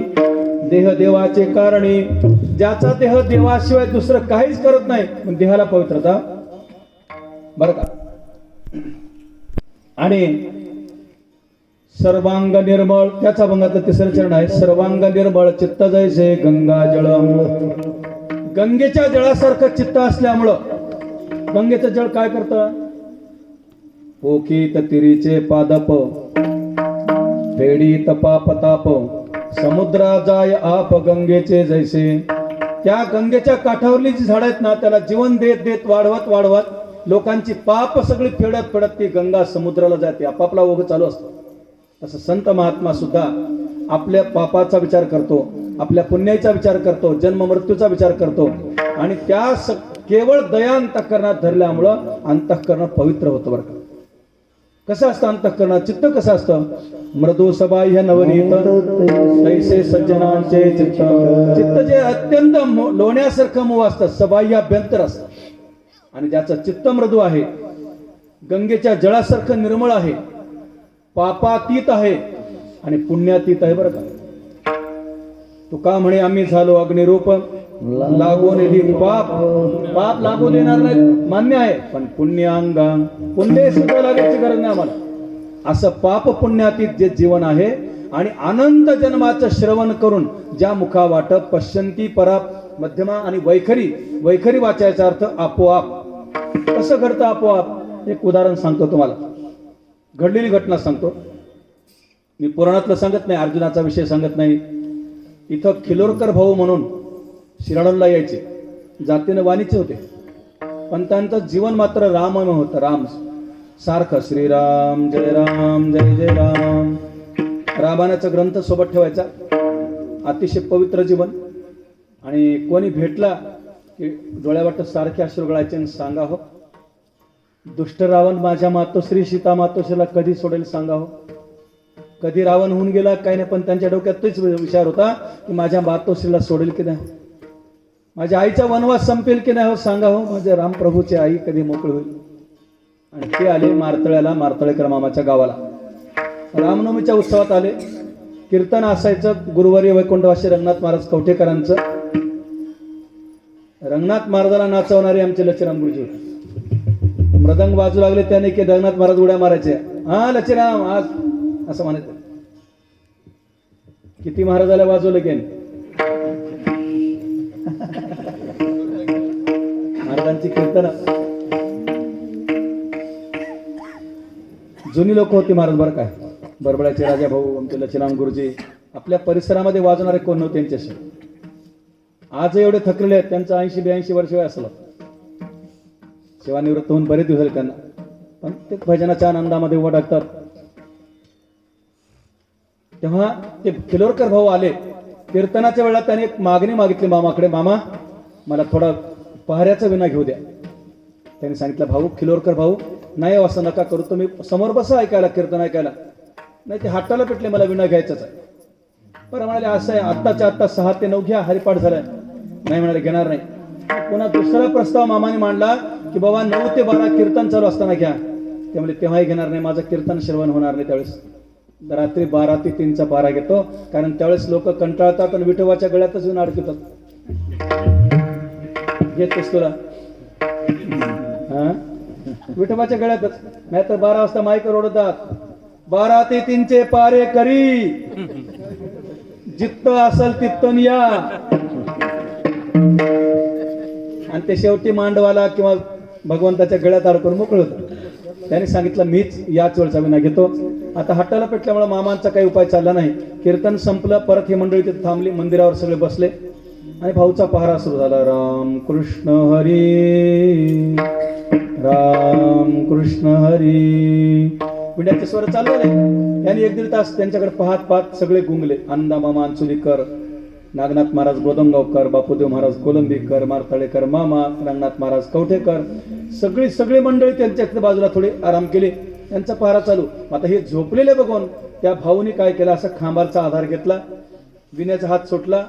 देह देवाचे कारणी, ज्याचा देह देवाशिवाय दुसरं काहीच करत नाही, पण देहाला पवित्रता. बरं का? आणि सर्वांग निर्मळ, त्याचा अभंगातलं तिसरं चरण आहे, सर्वांग निर्मळ चित्त जैसे गंगा जळ. गंगेच्या जळासारखं चित्त असल्यामुळं गंगेचं जळ काय करतं? पोखीत तिरीचे पादप, फेडीत पाप ताप, समुद्रा जाय आप गंगेचे जैसे. त्या गंगेच्या काठावरली जी झाडं आहेत ना, त्याला जीवन देत देत वाढवत वाढवत लोकांची पाप सगळी फेडत फेडत ती गंगा समुद्राला जाते, आपापला ओघ चालू असतो. तसं संत महात्मा सुद्धा आपल्या पापाचा विचार करतो, आपल्या पुण्याचा विचार करतो, जन्म मृत्यूचा विचार करतो आणि त्या केवळ दया अंतःकरणात धरल्यामुळं अंतःकरण पवित्र होतं बरं का. कसं असतं अंतःकरण, चित्त कसं असतं, मृदू सबाह्य नवनीत तैसे सज्जनांचे चित्त. चित्त जे अत्यंत लोण्यासारखं मऊ असतं, सबाह्य अभ्यंतर असतं, आणि ज्याचं चित्त मृदू आहे, गंगेच्या जळासारखं निर्मळ आहे, पापातीत आहे आणि पुण्यातीत आहे बरं का. तुका म्हणे आम्ही झालो अग्निरूप लागून पाप. पाप लागू देणार नाही मान्य आहे, पण पुण्याअंगा, पुण्य सुद्धा लागायची गरज नाही आम्हाला. असं पाप पुण्यातीत जे जीवन आहे, आणि अनंत जन्माचं श्रवण करून ज्या मुखा वाटत पश्यंती परा मध्यमा आणि वैखरी. वैखरी वाचायचा अर्थ आपोआप. कसं घडतं आपोआप, एक उदाहरण सांगतो तुम्हाला, घडलेली घटना सांगतो. मी पुराणातलं सांगत नाही, अर्जुनाचा विषय सांगत नाही. इथं खिलोरकर भाऊ म्हणून शिराडोनला यायचे, जातीनं वाणीचे होते, पण त्यांचं जीवन मात्र राममय होतं. राम सारखं श्रीराम जय राम जय जय राम. रामायणाचा ग्रंथ सोबत ठेवायचा, अतिशय पवित्र जीवन. आणि कोणी भेटला की डोळ्यावाटत सारखे अश्रू गळायचे आणि सांगा हो, दुष्ट रावण माझ्या मातोश्री सीता मातोश्रीला कधी सोडेल सांगा हो. कधी रावण होऊन गेला काही नाही, पण त्यांच्या डोक्यात तोच विचार होता की माझ्या मातोश्रीला सोडेल की नाही, माझ्या आईचा वनवास संपेल की नाही हो सांगा हो, माझ्या रामप्रभूची आई कधी मोकळी होईल. आणि ते आले मारतळ्याला, मारतळेकर मामाच्या गावाला. रामनवमीच्या उत्सवात आले. कीर्तन असायचं गुरुवारी वैकुंठवासी रंगनाथ महाराज कवठेकरांचं. रंगनाथ महाराजाला नाचवणारे आमचे लचराम गुरुजी होते. मृदंग वाजू लागले त्याने की रंगनाथ महाराज उड्या मारायचे, हा लचराम आज असं म्हणायचं. किती महाराजाला वाजवलं की महाराजांची कीर्तन. जुनी लोक होती महाराज बरं काय. बरबळ्याचे राजा भाऊ आमचे लचराम गुरुजी, आपल्या परिसरामध्ये वाजवणारे कोण नव्हते त्यांच्याशी. आज एवढे थकलेले आहेत, त्यांचं 80-82 वर्ष वय असलं, सेवानिवृत्त होऊन बरेच दिवस झाले त्यांना, पण ते भजनाच्या आनंदामध्ये उभं टाकतात. तेव्हा ते खिलोरकर भाऊ आले. कीर्तनाच्या वेळेला त्याने एक मागणी मागितली मामाकडे, मामा मला थोडा पहाऱ्याचा विना घेऊ द्या. त्यांनी सांगितलं भाऊ, खिलोरकर भाऊ नाही असं नका करू, तुम्ही समोर बसा ऐकायला, कीर्तन ऐकायला. नाही ते हाताला पेटले, मला विना घ्यायचाच आहे. बरं म्हणाले असं आहे, आत्ताच्या आत्ता 6 ते 9 घ्या, हरिपाठ झालाय. नाही म्हणाले घेणार नाही. पुन्हा दुसरा प्रस्ताव मामाने मांडला की बाबा 9 ते 12 कीर्तन चालू असताना घ्या. ते म्हणजे तेव्हाही घेणार नाही, माझं कीर्तन श्रवण होणार नाही त्यावेळेस. रात्री 12 ते 3चा 12 घेतो, कारण त्यावेळेस लोक कंटाळतात आणि विठोबाच्या गळ्यातच येऊन अडकतात. घेतोस तुला हा विठोबाच्या गळ्यातच, नाही तर 12 वाजता माईक ओरडतात, 12 ते 3चे पारे करी, जित्त असल तित्तन या. आणि ते शेवटी मांडवाला किंवा भगवंताच्या गळ्यात अडकून मोकळ होतं. त्याने सांगितलं मीच याच वेळचा विना घेतो. आता हट्टाला पेटल्यामुळे मामांचा काही उपाय चालला नाही. कीर्तन संपलं, परत ही मंडळी तिथे थांबली, मंदिरावर सगळे बसले आणि भाऊचा पहारा सुरू झाला. राम कृष्ण हरी राम कृष्ण हरी. पिंड्याचे स्वर चालू आले. त्यांनी 1-1.5 तास त्यांच्याकडे पाहत पाहत सगळे गुंगले. आनंदा मामा अंचुलीकर, नागनाथ महाराज गोदमगावकर, बापूदेव महाराज कोलंबीकर, मारतळेकर मामा, रंगनाथ महाराज कवठेकर, सगळी मंडळी त्यांच्या बाजूला थोडी आराम केली. त्यांचा पहारा चालू. आता हे झोपलेले बघून त्या भाऊनी काय केलं, असं खांबाचा आधार घेतला, विण्याचा हात सुटला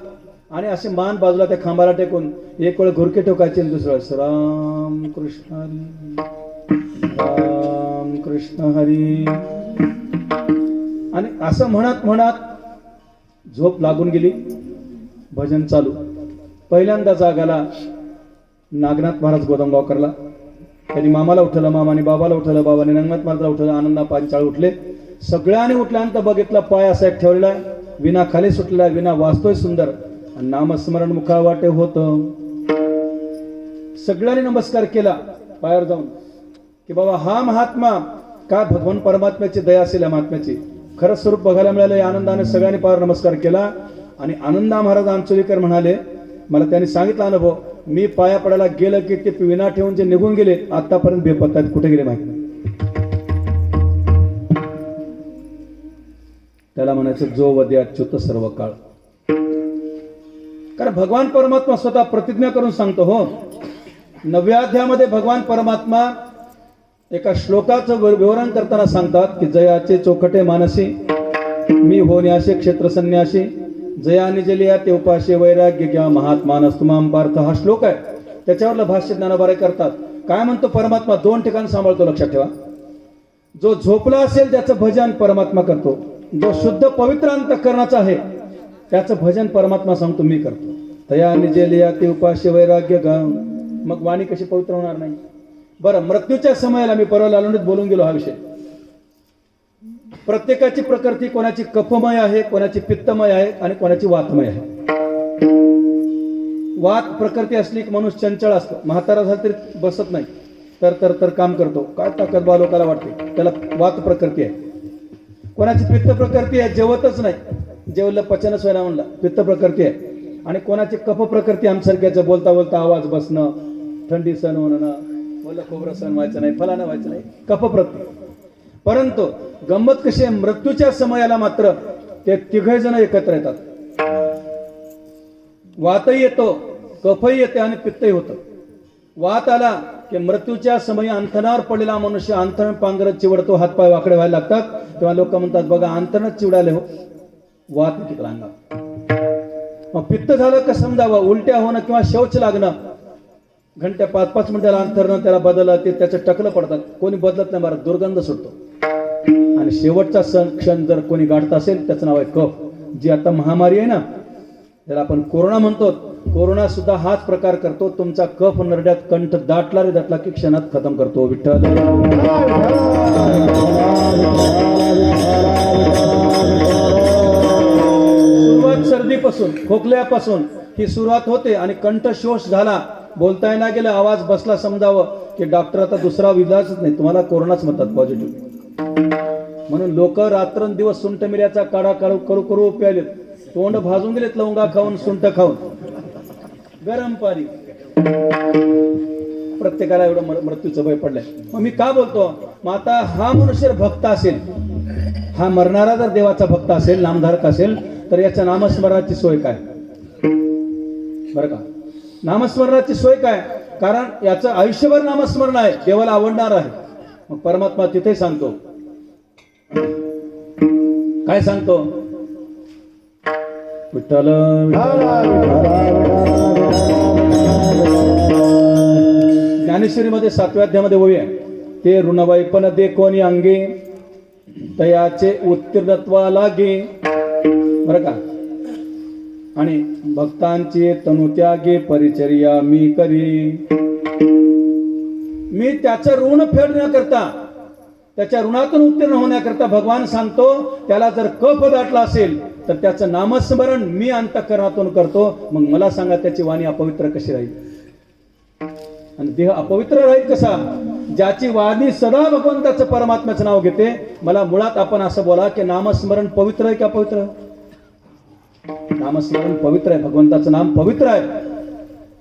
आणि असे मान बाजूला त्या खांबाला टेकून एक वेळ घुरके ठोकायचे आणि दुसरं वेळेस राम कृष्ण हरी राम कृष्ण हरी. आणि असं म्हणत म्हणत झोप लागून गेली. भजन चालू. पहिल्यांदा जागाला नागनाथ महाराज गोदमगावकरला. त्यांनी मामाला उठवलं, मामाने बाबाला उठवलं, बाबाने रंगनाथ महाराजला उठवलं, आनंदा पांचाळ उठले. सगळ्यांनी उठल्यानंतर बघितलं पाय असा एक ठेवलेला, विना खाली सुटलेला, विना वाजतोय सुंदर, आणि नामस्मरण मुखा वाटे होतं. सगळ्यांनी नमस्कार केला पायावर जाऊन की बाबा हा महात्मा, काय भगवान परमात्म्याची दया असेल या महात्म्याची, खरं स्वरूप बघायला मिळालं. या आनंदाने सगळ्यांनी पायावर नमस्कार केला. आणि आनंदा महाराज अंचुलीकर म्हणाले, मला त्यांनी सांगितला अनुभव, मी पाया पडायला गेलं की ते विना ठेवून जे निघून गेले आतापर्यंत बेपत्ता आहेत, कुठे गेले माहिती नाही. त्याला म्हणायचं जो वदे अच्युत सर्व काळ. कारण कारण भगवान परमात्मा स्वतः प्रतिज्ञा करून सांगतो हो. 9व्या अध्यायामध्ये भगवान परमात्मा एका श्लोकाचं विवरण करताना सांगतात की जयाचे चोखटे मानसी मी होण्याचे क्षेत्र संन्यासी जया निजलिया ते उपाशे वैराग्य किंवा महात्मानस तुमाम पार्थ हा श्लोक आहे. त्याच्यावरलं भाष्य ज्ञानोबारे करतात. काय म्हणतो परमात्मा? 2 ठिकाणी सांभाळतो, लक्षात ठेवा. जो झोपला असेल त्याचं भजन परमात्मा करतो. जो शुद्ध पवित्र अंतःकरणाचा आहे त्याचं भजन परमात्मा सांगतो मी करतो. तया निजेलिया ते उपास्य वैराग्य गम. मग वाणी कशी पवित्र होणार नाही? बरं, मृत्यूच्या समयाला मी परवा लालूनच बोलून गेलो हा विषय. प्रत्येकाची प्रकृती कोणाची कफमय आहे, कोणाची पित्तमय आहे आणि कोणाची वातमय आहे. वात प्रकृती असली की माणूस चंचळ असतो. म्हातारा झाला तरी बसत नाही, तर काम करतो. काय ताकद बा लोकांना वाटते, त्याला वात प्रकृती आहे. कोणाची पित्त प्रकृती आहे, जेवतच नाही, जेवलं पचनच व्हायला म्हणला, पित्त प्रकृती आहे. आणि कोणाची कफ प्रकृती आमसारख्याचं बोलता बोलता आवाज बसणं, थंडी सहन होणं, बोललं खोबरं सहन व्हायचं नाही, फलानं व्हायचं नाही, कफ प्रकृती. परंतु गंमत कशी आहे, मृत्यूच्या समयाला मात्र ते तिघे जण एकत्र येतात. वातही येतो, कफही येते आणि पित्तही होतं. वात आला की मृत्यूच्या समयी अंथनावर पडलेला मनुष्य अंथरण पांघरत चिवडतो, हातपाय वाकडे व्हायला लागतात. तेव्हा लोक म्हणतात बघा अंथरणच चिवडाले हो, वात तिकडे अंगात. मग पित्त झालं का समजावं, उलट्या होणं किंवा शौच लागणं, घंट्या 5-5 मिनिटाला अंथरणं त्याला बदललं, ते त्याचं टकलं पडतात. कोणी बदलत नाही, बरं दुर्गंध सुटतो. आणि शेवटचा क्षण जर कोणी गाठत असेल त्याचं नाव आहे कफ. जी आता महामारी आहे ना, त्याला आपण कोरोना म्हणतो, कोरोना सुद्धा हाच प्रकार करतो. तुमचा कफ नरड्यात कंठ दाटला रे दाटला की क्षणात खतम करतो. विठ्ठल सुरुवात सर्दीपासून, खोकल्यापासून ही सुरुवात होते आणि कंठशोष झाला, बोलता येणार गेलं, आवाज बसला, समजावं की डॉक्टर आता दुसरा इलाजच नाही, तुम्हाला कोरोनाच म्हणतात पॉझिटिव्ह. म्हणून लोक रात्रंदिवस सुंठ मिऱ्याचा काढा करू करू प्यालेत, तोंड भाजून गेलेत, लवंगा खाऊन सुंठ खाऊन, गरम पाणी. प्रत्येकाला एवढं मृत्यूचं भय पडलंय. मग मी का बोलतो? मग आता हा मनुष्य भक्त असेल, हा मरणारा जर देवाचा भक्त असेल, नामधारक असेल, तर याच्या नामस्मरणाची सोय काय? बरं का, नामस्मरणाची सोय काय? कारण याचं आयुष्यभर नामस्मरण आहे, देवाला आवडणार आहे. मग परमात्मा तिथे सांगतो, काय सांगतो? विठ्ठल ज्ञानेश्वरीमध्ये 7व्या अध्यायामध्ये ओवी आहे, ते ऋणवैपन दे कोणी अंगे तयाचे उत्तीर्णत्वा लागे. बरं का, आणि भक्तांची तनुत्यागे परिचर्या मी करी. मी त्याचं ऋण फेडण्याकरता, त्याच्या ऋणातून उत्तीर्ण होण्याकरता भगवान सांगतो, त्याला जर कफ दाटला असेल तर त्याचं नामस्मरण मी अंतःकरणातून करतो. मग मला सांगा त्याची वाणी अपवित्र कशी राहील आणि देह अपवित्र राहील कसा? ज्याची वाणी सदा भगवंताचं परमात्म्याचं नाव घेते. मला मुळात आपण असं बोला की नामस्मरण पवित्र आहे की अपवित्र? नामस्मरण पवित्र आहे, भगवंताचं नाम पवित्र आहे.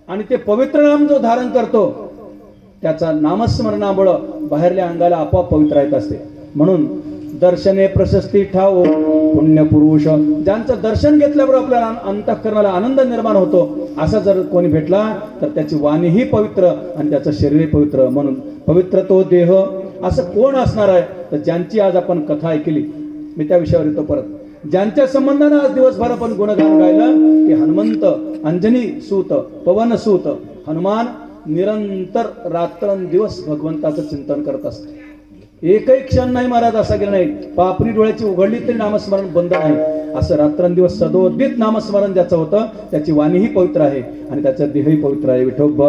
आणि ते पवित्र नाम जो धारण करतो त्याचा नामस्मरणामुळं बाहेरल्या अंगाला आपोआप पवित्र येत असते. म्हणून दर्शने प्रशस्ती ठाव पुण्यपुरुष, ज्यांचं दर्शन घेतल्याबरोबर आपल्याला अंतःकरणाला आनंद निर्माण होतो, असा जर कोणी भेटला तर त्याची वाणीही पवित्र आणि त्याचं शरीरही पवित्र. म्हणून पवित्र तो देह. असं कोण असणार आहे? तर ज्यांची आज आपण कथा ऐकली, मी त्या विषयावर येतो परत. ज्यांच्या संबंधानं आज दिवसभर आपण गुणगान गायलं की हनुमंत, अंजनी सूत, पवन सूत, हनुमान निरंतर रात्रंदिवस भगवंताचं चिंतन करत असते. एकही क्षण नाही महाराज असा गेला नाही, पापणी डोळ्याची उघडली तरी नामस्मरण बंद नाही. असं रात्रंदिवस सदोदित नामस्मरण ज्याचं होतं त्याची वाणीही पवित्र आहे आणि त्याचा देहही पवित्र आहे. विठोबा